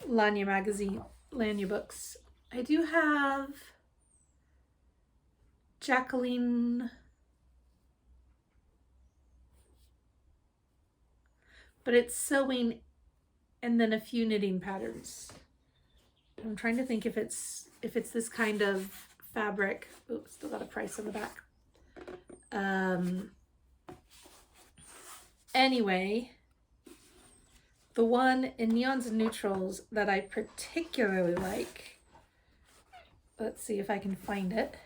Lanya books. I do have Jacqueline, but it's sewing and then a few knitting patterns. I'm trying to think if it's this kind of fabric. Oh, still got a price on the back. Anyway, The one in Neons and Neutrals that I particularly like, let's see if I can find it.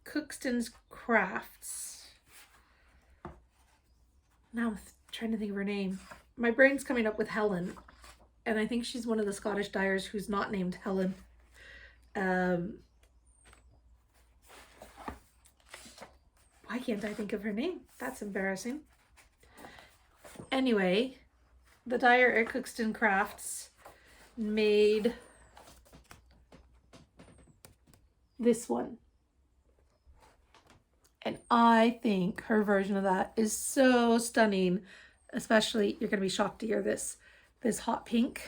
Cookston's Crafts. Now I'm trying to think of her name. My brain's coming up with Helen, and I think she's one of the Scottish dyers who's not named Helen. Why can't I think of her name? That's embarrassing. Anyway, the dyer at Cookston Crafts made this one. And I think her version of that is so stunning. Especially, you're going to be shocked to hear this hot pink.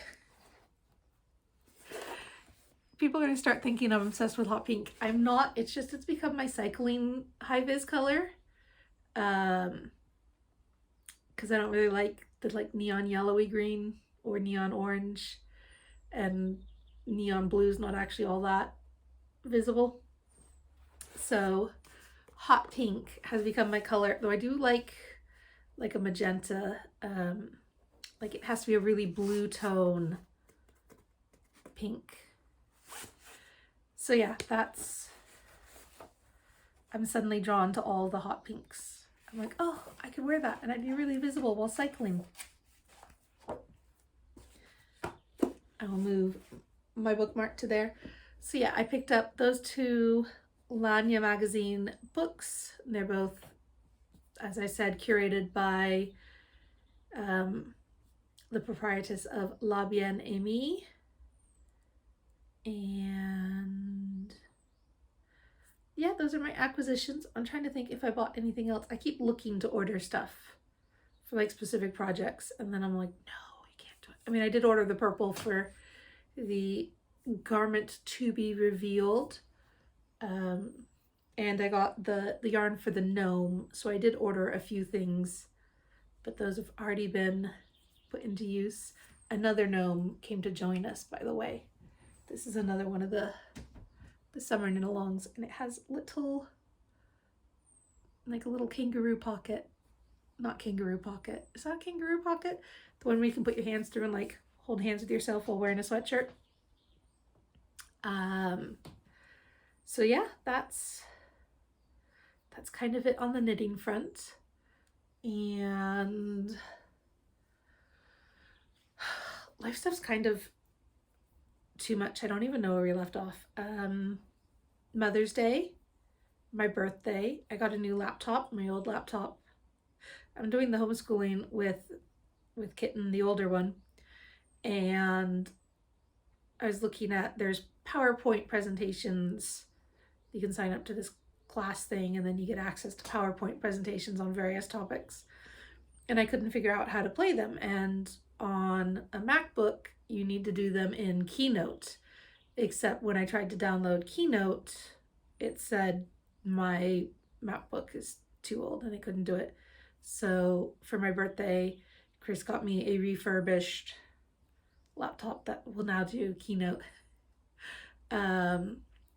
People are going to start thinking I'm obsessed with hot pink. I'm not. It's just, it's become my cycling high-vis color. Because I don't really like the neon yellowy green or neon orange. And neon blue is not actually all that visible. So hot pink has become my color, though I do like a magenta, like it has to be a really blue tone pink. So yeah, I'm suddenly drawn to all the hot pinks. I'm like, oh, I could wear that and I'd be really visible while cycling. I will move my bookmark to there. So yeah, I picked up those two Lanya magazine books. They're both, as I said, curated by the proprietress of La Bien Aimée. And yeah, those are my acquisitions. I'm trying to think if I bought anything else. I keep looking to order stuff for like specific projects, and then I'm like, no, I can't do it. I mean, I did order the purple for the garment to be revealed. And I got the yarn for the gnome, so I did order a few things, but those have already been put into use. Another gnome came to join us, by the way. This is another one of the summer knit-alongs, and it has little, like a little kangaroo pocket. Not kangaroo pocket. Is that a kangaroo pocket? The one where you can put your hands through and like hold hands with yourself while wearing a sweatshirt. So yeah, that's kind of it on the knitting front. And life stuff's kind of too much. I don't even know where we left off. Mother's Day, my birthday, I got a new laptop, my old laptop. I'm doing the homeschooling with Kitten, the older one, and I was looking at, there's PowerPoint presentations. You can sign up to this class thing and then you get access to PowerPoint presentations on various topics. And I couldn't figure out how to play them. And on a MacBook, you need to do them in Keynote. Except when I tried to download Keynote, it said my MacBook is too old and I couldn't do it. So for my birthday, Chris got me a refurbished laptop that will now do Keynote.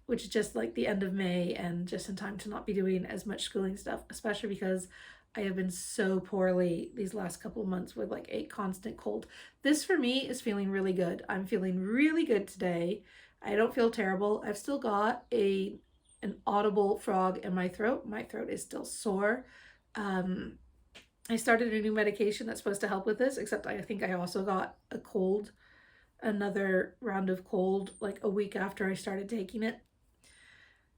Which is just like the end of May and just in time to not be doing as much schooling stuff, especially because I have been so poorly these last couple of months with like a constant cold. This for me is feeling really good. I'm feeling really good today. I don't feel terrible. I've still got an audible frog in my throat. My throat is still sore. I started a new medication that's supposed to help with this, except I think I also got a cold, another round of cold like a week after I started taking it.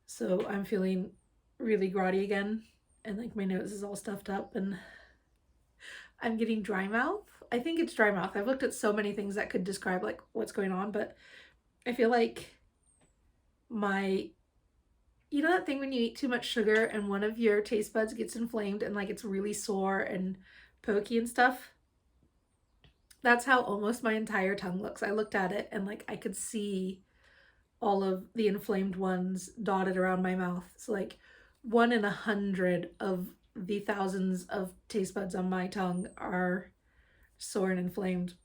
So I'm feeling really groggy again, and like my nose is all stuffed up and I'm getting dry mouth. I think it's dry mouth. I've looked at so many things that could describe like what's going on, but I feel like you know that thing when you eat too much sugar and one of your taste buds gets inflamed and like it's really sore and pokey and stuff? That's how almost my entire tongue looks. I looked at it and like I could see all of the inflamed ones dotted around my mouth. It's like 1 in 100 of the thousands of taste buds on my tongue are sore and inflamed.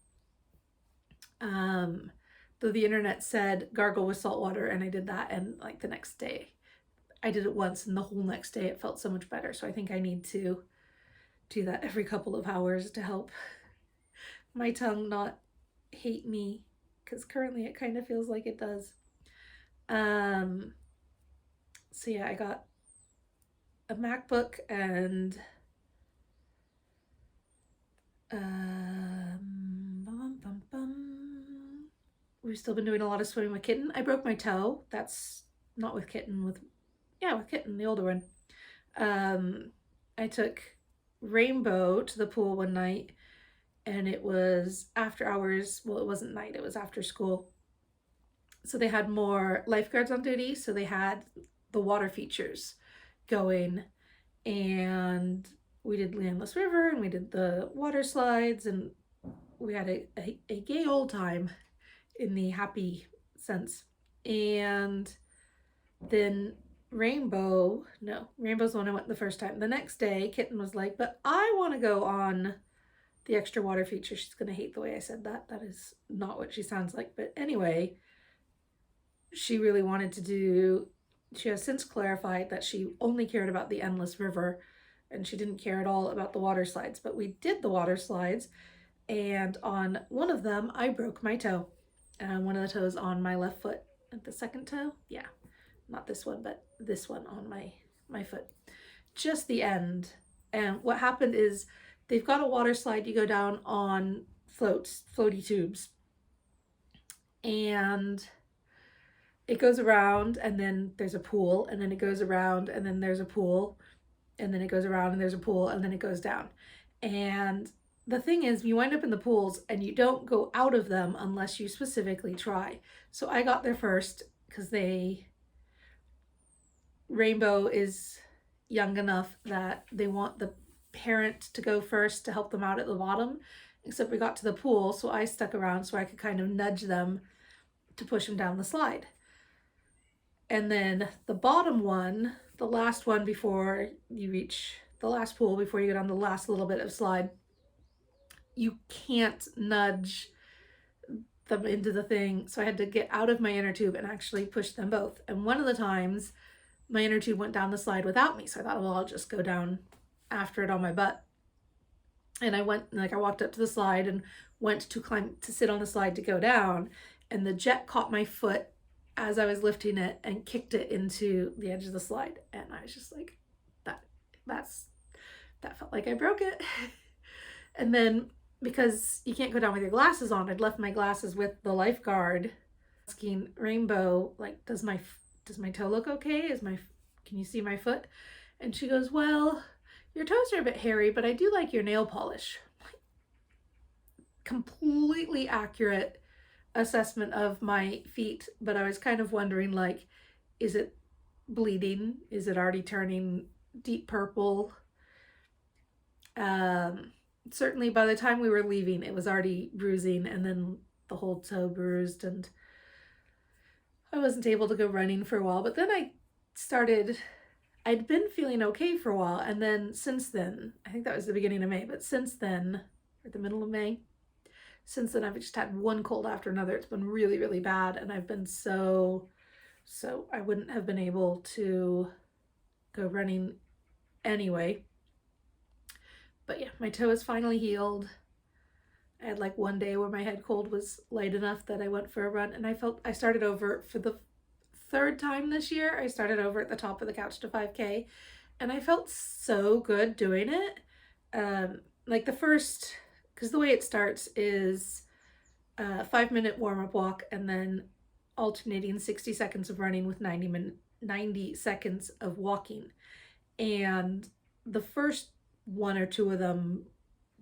Though the internet said gargle with salt water, and I did that, and like the next day I did it once and the whole next day it felt so much better. So I think I need to do that every couple of hours to help my tongue not hate me, because currently it kind of feels like it does. So yeah, I got a MacBook and we've still been doing a lot of swimming with Kitten. I broke my toe. That's not with Kitten, with Kitten, the older one. I took Rainbow to the pool one night, and it was after hours. Well, it wasn't night, it was after school. So they had more lifeguards on duty, so they had the water features going, and we did Landless River and we did the water slides, and we had a gay old time in the happy sense. And then Rainbow's the one I went the first time. The next day, Kitten was like, but I want to go on the extra water feature. She's going to hate the way I said that. That is not what she sounds like. But anyway, she really wanted to do, she has since clarified that she only cared about the Endless River and she didn't care at all about the water slides. But we did the water slides, and on one of them, I broke my toe. One of the toes on my left foot. The second toe? Yeah. Not this one, but this one on my foot. Just the end. And what happened is they've got a water slide. You go down on floaty tubes. And it goes around, and then there's a pool, and then it goes around, and then there's a pool, and then it goes around, and there's a pool, and then it goes down. And the thing is, you wind up in the pools, and you don't go out of them unless you specifically try. So I got there first, because Rainbow is young enough that they want the parent to go first to help them out at the bottom. Except we got to the pool, so I stuck around so I could kind of nudge them to push them down the slide. And then the bottom one, the last one before you reach the last pool, before you go down the last little bit of slide, you can't nudge them into the thing. So I had to get out of my inner tube and actually push them both. And one of the times, my inner tube went down the slide without me. So I thought, well, I'll just go down after it on my butt. And I walked up to the slide and went to sit on the slide to go down. And the jet caught my foot as I was lifting it and kicked it into the edge of the slide. And I was just like, that felt like I broke it. And then, because you can't go down with your glasses on, I'd left my glasses with the lifeguard, asking Rainbow, like, does my toe look okay? Can you see my foot? And she goes, well, your toes are a bit hairy, but I do like your nail polish. Completely accurate assessment of my feet, but I was kind of wondering, like, is it bleeding? Is it already turning deep purple? Certainly by the time we were leaving, it was already bruising, and then the whole toe bruised, and I wasn't able to go running for a while. But then I'd been feeling okay for a while, and then since then, I think that was the beginning of May, but since then, or the middle of May, since then I've just had one cold after another. It's been really, really bad, and I've been so I wouldn't have been able to go running anyway. But yeah, my toe is finally healed. I had like one day where my head cold was light enough that I went for a run, and I started over for the third time this year. I started over at the top of the couch to 5K, and I felt so good doing it. Like the first, because the way it starts is a 5-minute warm-up walk, and then alternating 60 seconds of running with 90 seconds of walking. And the first one or two of them,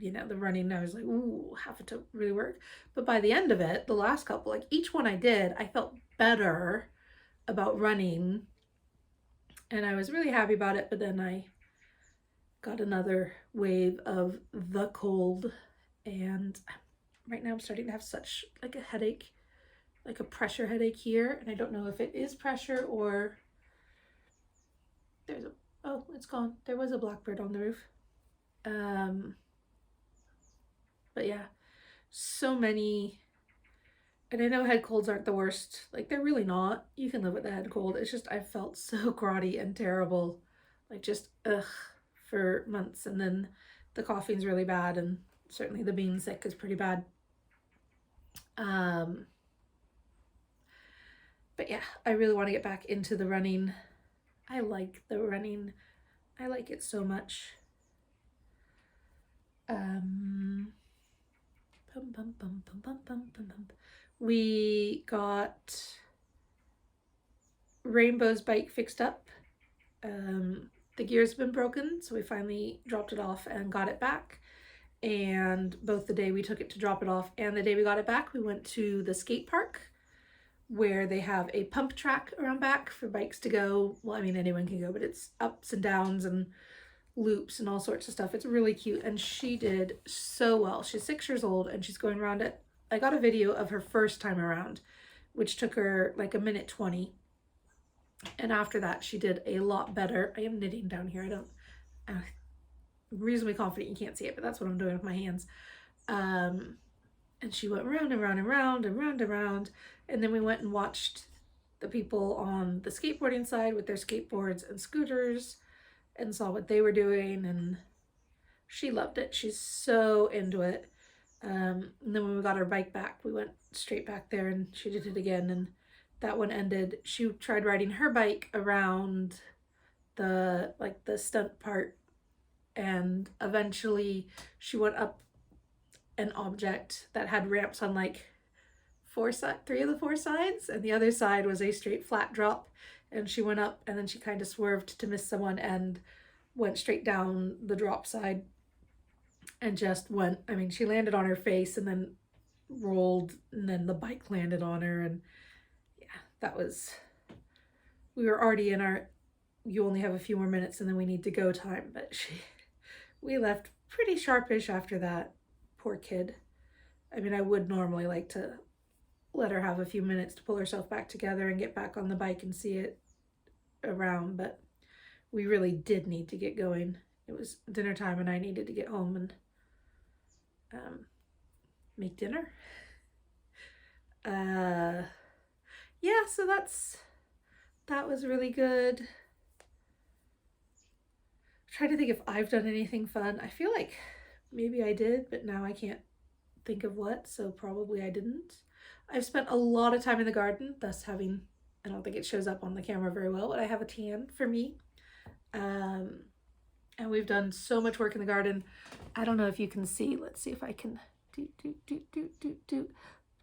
the running, I was like, ooh, have to really work. But by the end of it, the last couple, like each one I did, I felt better about running, and I was really happy about it. But then I got another wave of the cold, and right now I'm starting to have such like a headache, like a pressure headache here, and I don't know if it is pressure or it's gone. There was a blackbird on the roof. But yeah, so many And I know head colds aren't the worst. Like, they're really not. You can live with the head cold. It's just I felt so groggy and terrible. Like, just, ugh, for months. And then the coughing's really bad. And certainly the being sick is pretty bad. But yeah, I really want to get back into the running. I like the running. I like it so much. We got Rainbow's bike fixed up. The gear's been broken, so we finally dropped it off and got it back. And both the day we took it to drop it off and the day we got it back, we went to the skate park where they have a pump track around back for bikes to go. Well, I mean, anyone can go, but it's ups and downs and loops and all sorts of stuff. It's really cute, and she did so well. She's 6 years old and she's going around it. I got a video of her first time around, which took her like a minute 20, and after that she did a lot better. I am knitting down here. I'm reasonably confident you can't see it, but that's what I'm doing with my hands. And she went round and round and round and round and round, and then we went and watched the people on the skateboarding side with their skateboards and scooters and saw what they were doing, and she loved it. She's so into it. And then when we got her bike back, we went straight back there and she did it again, and that one ended. She tried riding her bike around the stunt part, and eventually she went up an object that had ramps on like 3 of the 4 sides, and the other side was a straight flat drop, and she went up and then she kind of swerved to miss someone and went straight down the drop side and just went, I mean, she landed on her face and then rolled, and then the bike landed on her, and yeah, we were already in our you only have a few more minutes and then we need to go time, but we left pretty sharpish after that. Poor kid. I mean, I would normally like to let her have a few minutes to pull herself back together and get back on the bike and see it around, but we really did need to get going. It was dinner time and I needed to get home and make dinner. Yeah, so that was really good. I'm trying to think if I've done anything fun. I feel like maybe I did, but now I can't think of what, so probably I didn't. I've spent a lot of time in the garden, thus having, I don't think it shows up on the camera very well, but I have a tan for me. And we've done so much work in the garden. I don't know if you can see. Let's see if I can do.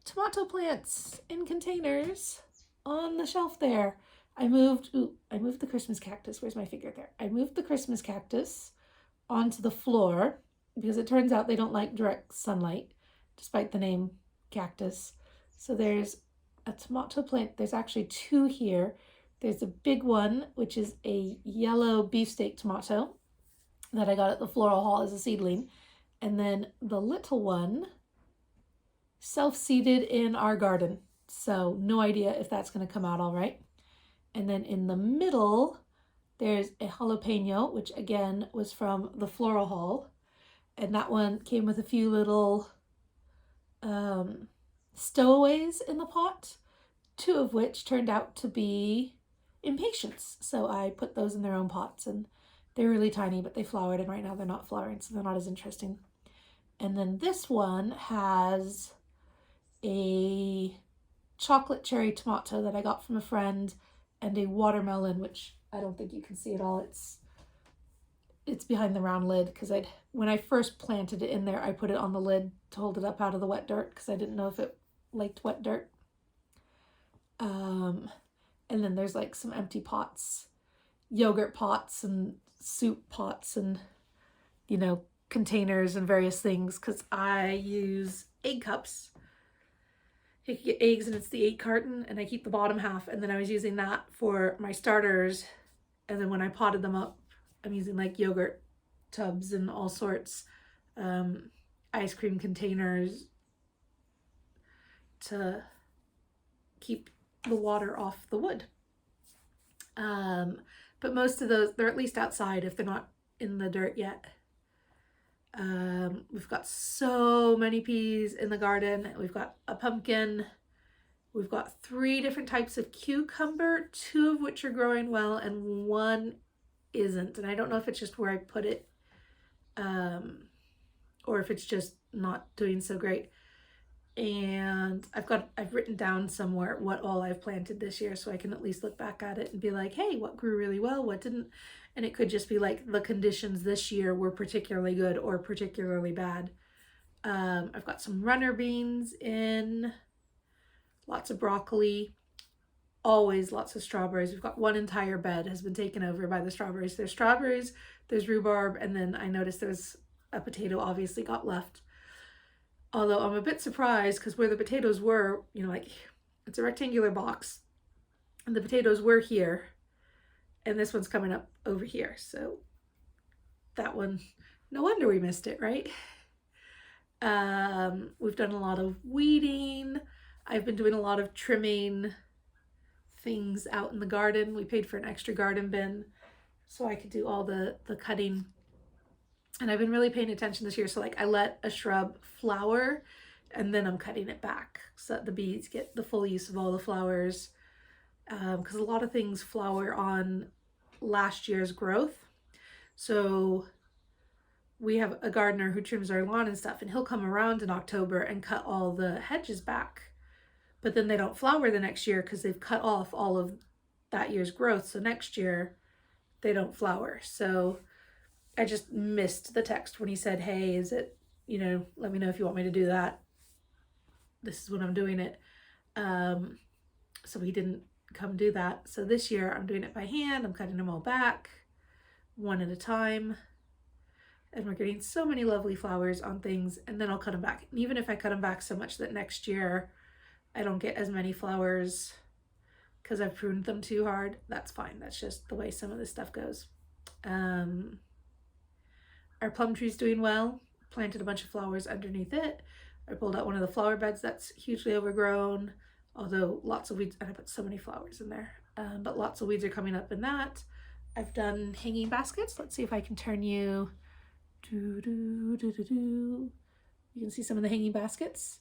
Tomato plants in containers on the shelf there. I moved the Christmas cactus. Where's my figure there? I moved the Christmas cactus onto the floor because it turns out they don't like direct sunlight, despite the name cactus. So there's a tomato plant. There's actually 2 here. There's a big one, which is a yellow beefsteak tomato that I got at the floral hall as a seedling. And then the little one self-seeded in our garden. So no idea if that's going to come out all right. And then in the middle, there's a jalapeno, which again was from the floral hall. And that one came with a few little stowaways in the pot, 2 of which turned out to be impatiens. So I put those in their own pots, and they're really tiny, but they flowered, and right now they're not flowering, so they're not as interesting. And then this one has a chocolate cherry tomato that I got from a friend, and a watermelon, which I don't think you can see at all. It's behind the round lid, because when I first planted it in there, I put it on the lid to hold it up out of the wet dirt, because I didn't know if it liked wet dirt. And then there's like some empty pots, yogurt pots and soup pots and, containers and various things, because I use egg cups. You can get eggs, and it's the 8 carton, and I keep the bottom half, and then I was using that for my starters, and then when I potted them up, I'm using like yogurt tubs and all sorts, ice cream containers to keep the water off the wood. But most of those, they're at least outside if they're not in the dirt yet. We've got so many peas in the garden. We've got a pumpkin, We've got 3 different types of cucumber, 2 of which are growing well and 1 isn't. And I don't know if it's just where I put it, or if it's just not doing so great. And I've written down somewhere what all I've planted this year, so I can at least look back at it and be like, hey, what grew really well, what didn't? And it could just be like the conditions this year were particularly good or particularly bad. I've got some runner beans in, lots of broccoli, always lots of strawberries. We've got 1 entire bed has been taken over by the strawberries. There's strawberries, there's rhubarb, and then I noticed there's a potato obviously got left. Although I'm a bit surprised because where the potatoes were, you know, like it's a rectangular box and the potatoes were here and this one's coming up over here. So that one, no wonder we missed it, right? We've done a lot of weeding. I've been doing a lot of trimming things out in the garden. We paid for an extra garden bin so I could do all the cutting. And I've been really paying attention this year. So like I let a shrub flower and then I'm cutting it back so that the bees get the full use of all the flowers. Because a lot of things flower on last year's growth. So we have a gardener who trims our lawn and stuff, and he'll come around in October and cut all the hedges back. But then they don't flower the next year because they've cut off all of that year's growth. So next year they don't flower. So I just missed the text when he said, hey, is it, you know, let me know if you want me to do that. This is when I'm doing it. So he didn't come do that. So this year I'm doing it by hand. I'm cutting them all back 1 at a time. And we're getting so many lovely flowers on things, and then I'll cut them back. And even if I cut them back so much that next year I don't get as many flowers because I've pruned them too hard, that's fine. That's just the way some of this stuff goes. Our plum tree's doing well. Planted a bunch of flowers underneath it. I pulled out one of the flower beds that's hugely overgrown, although lots of weeds, and I put so many flowers in there, but lots of weeds are coming up in that. I've done hanging baskets. Let's see if I can turn you. You can see some of the hanging baskets.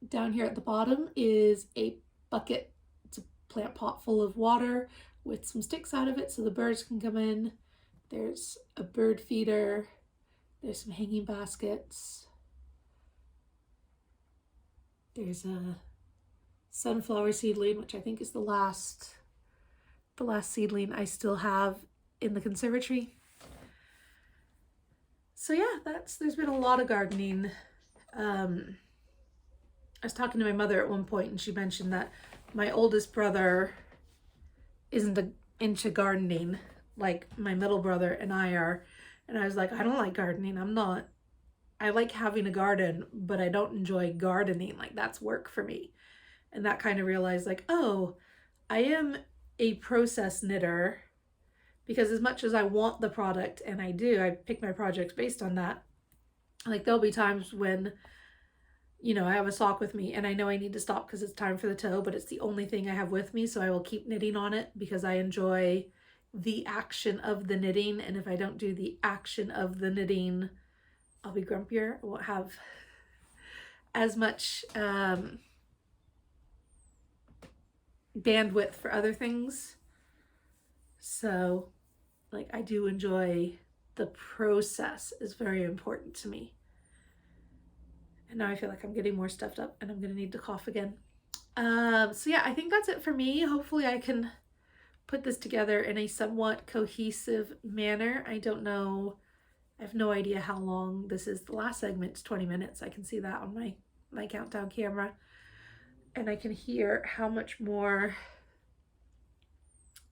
Down here at the bottom is a bucket. It's a plant pot full of water with some sticks out of it so the birds can come in. There's a bird feeder. There's some hanging baskets. There's a sunflower seedling, which I think is the last seedling I still have in the conservatory. So yeah, there's been a lot of gardening. I was talking to my mother at one point and she mentioned that my oldest brother isn't into gardening like my middle brother and I are. And I was like, I don't like gardening. I like having a garden, but I don't enjoy gardening. Like that's work for me. And that kind of realized like, oh, I am a process knitter, because as much as I want the product, and I do, I pick my projects based on that. Like there'll be times when, you know, I have a sock with me and I know I need to stop because it's time for the toe, but it's the only thing I have with me. So I will keep knitting on it because I enjoy the action of the knitting. And if I don't do the action of the knitting, I'll be grumpier. I won't have as much bandwidth for other things. So like I do enjoy the process, is very important to me. And now I feel like I'm getting more stuffed up and I'm gonna need to cough again. So yeah, I think that's it for me. Hopefully I can put this together in a somewhat cohesive manner. I don't know, I have no idea how long this is. The last segment's 20 minutes. I can see that on my countdown camera. And I can hear how much more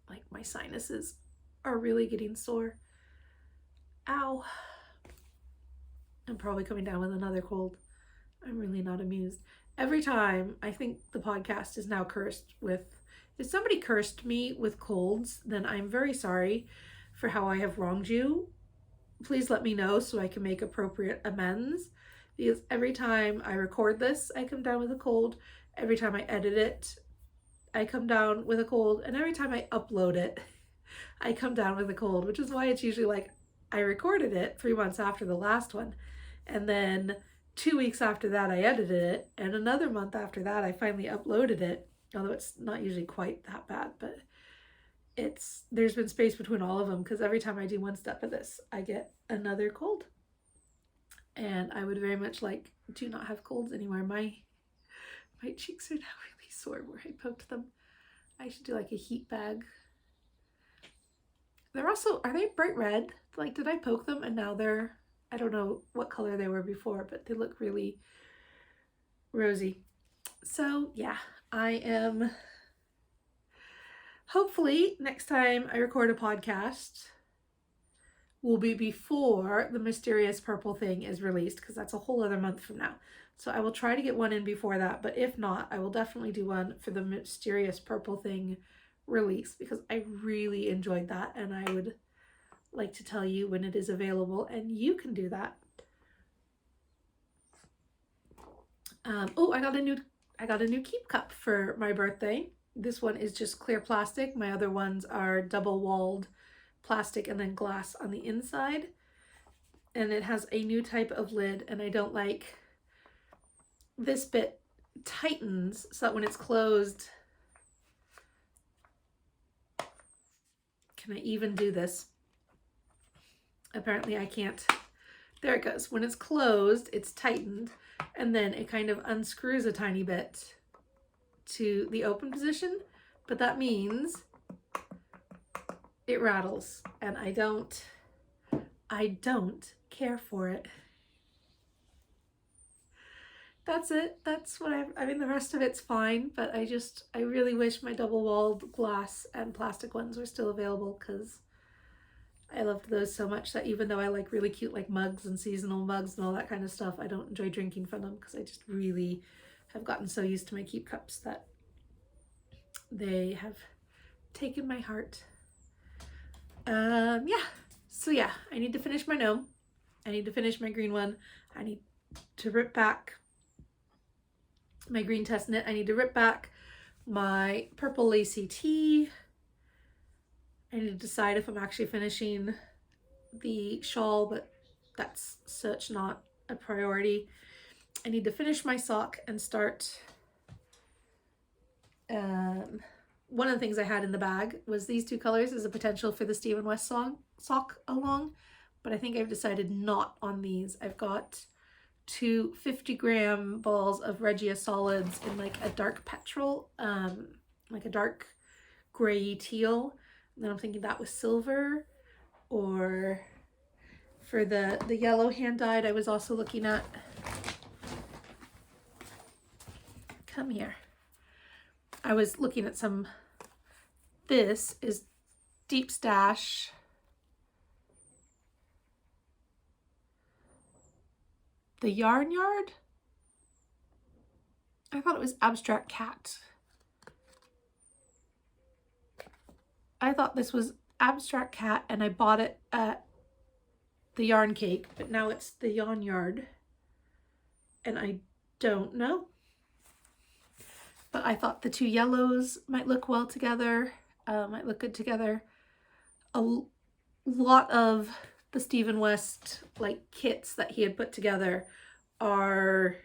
like my sinuses are really getting sore. Ow. I'm probably coming down with another cold. I'm really not amused. Every time I think the podcast is now cursed with, if somebody cursed me with colds, then I'm very sorry for how I have wronged you. Please let me know so I can make appropriate amends, because every time I record this, I come down with a cold. Every time I edit it, I come down with a cold. And every time I upload it, I come down with a cold, which is why it's usually like I recorded it 3 months after the last one. And then 2 weeks after that, I edited it, and another month after that, I finally uploaded it. Although it's not usually quite that bad, but there's been space between all of them because every time I do one step of this, I get another cold. And I would very much like to not have colds anymore. My cheeks are now really sore where I poked them. I should do like a heat bag. They're also, are they bright red? Like, did I poke them and now they're, I don't know what color they were before, but they look really rosy. So yeah, I am, hopefully next time I record a podcast will be before the mysterious purple thing is released, because that's a whole other month from now. So I will try to get one in before that, but if not, I will definitely do one for the mysterious purple thing release, because I really enjoyed that and I would like to tell you when it is available, and you can do that. Oh, I got a new keep cup for my birthday. This one is just clear plastic. My other ones are double-walled plastic and then glass on the inside. And it has a new type of lid, and I don't like this bit tightens so that when it's closed, can I even do this? Apparently I can't. There it goes. When it's closed, it's tightened, and then it kind of unscrews a tiny bit to the open position, but that means it rattles, and I don't care for it. That's it. That's what I mean, the rest of it's fine, but I really wish my double-walled glass and plastic ones were still available, because I loved those so much that even though I like really cute like mugs and seasonal mugs and all that kind of stuff, I don't enjoy drinking from them because I just really have gotten so used to my keep cups that they have taken my heart. Yeah. So yeah, I need to finish my gnome. I need to finish my green one. I need to rip back my green test knit. I need to rip back my purple lacy tee. I need to decide if I'm actually finishing the shawl, but that's such not a priority. I need to finish my sock and start. One of the things I had in the bag was these two colors as a potential for the Stephen West sock along, but I think I've decided not on these. I've got two 50-gram balls of Regia Solids in like a dark petrol, like a dark gray teal. And then I'm thinking that was silver, or for the yellow hand dyed, I was also looking at, come here. I was looking at some, this is Deep Stash. The Yarn Yard? I thought it was Abstract Cat. I thought this was Abstract Cat, and I bought it at the Yarn Cake, but now it's the Yarn Yard, and I don't know. But I thought the two yellows might look well together, might look good together. A lot of the Stephen West like kits that he had put together are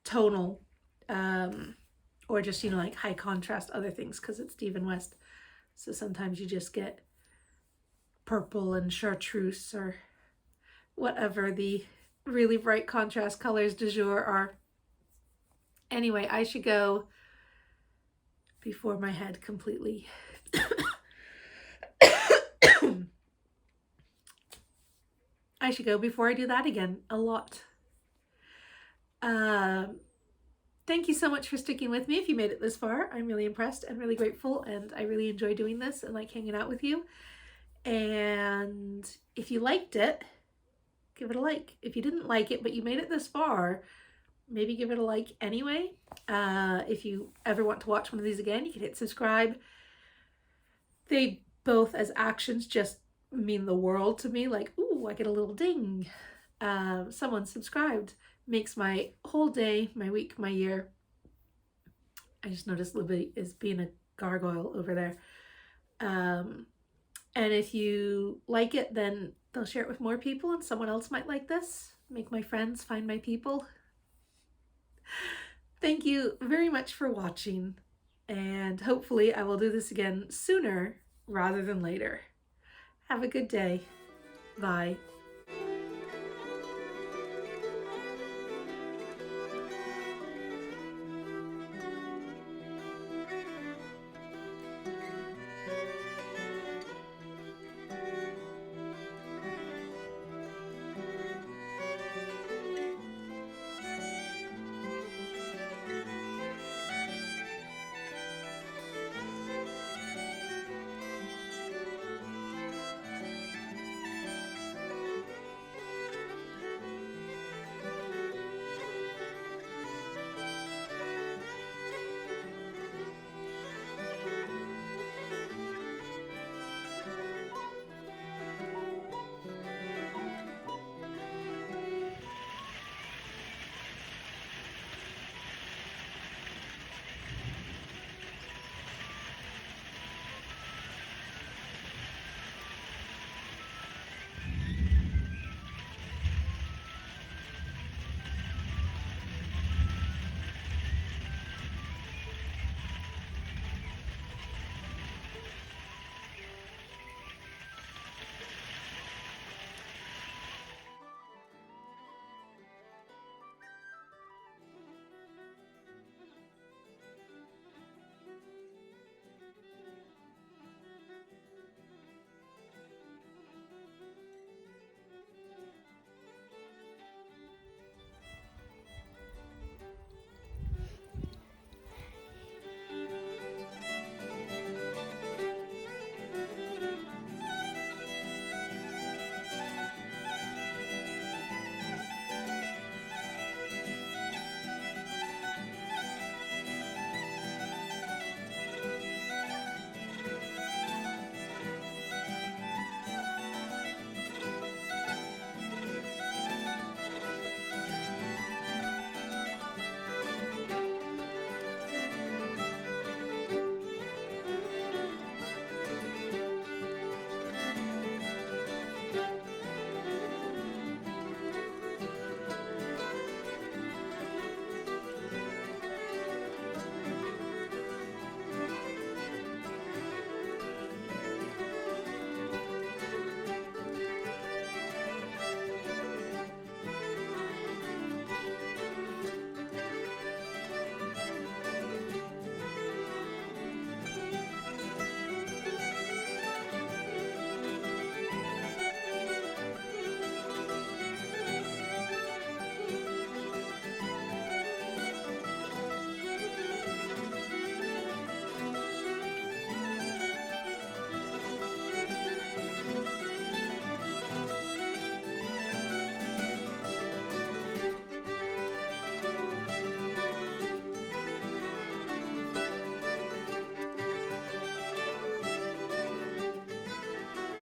tonal, or just, you know, like high contrast other things, because it's Stephen West. So sometimes you just get purple and chartreuse or whatever the really bright contrast colors du jour are. Anyway, I should go before my head completely I should go before I do that again a lot. Thank you so much for sticking with me. If you made it this far, I'm really impressed and really grateful, and I really enjoy doing this and like hanging out with you. And if you liked it, give it a like. If you didn't like it but you made it this far, maybe give it a like anyway. If you ever want to watch one of these again, you can hit subscribe. They both as actions just mean the world to me. Like, ooh, I get a little ding. Someone subscribed. Makes my whole day, my week, my year. I just noticed Libby is being a gargoyle over there. And if you like it, then they'll share it with more people and someone else might like this. make my friends, find my people. Thank you very much for watching, and hopefully I will do this again sooner rather than later. Have a good day. Bye.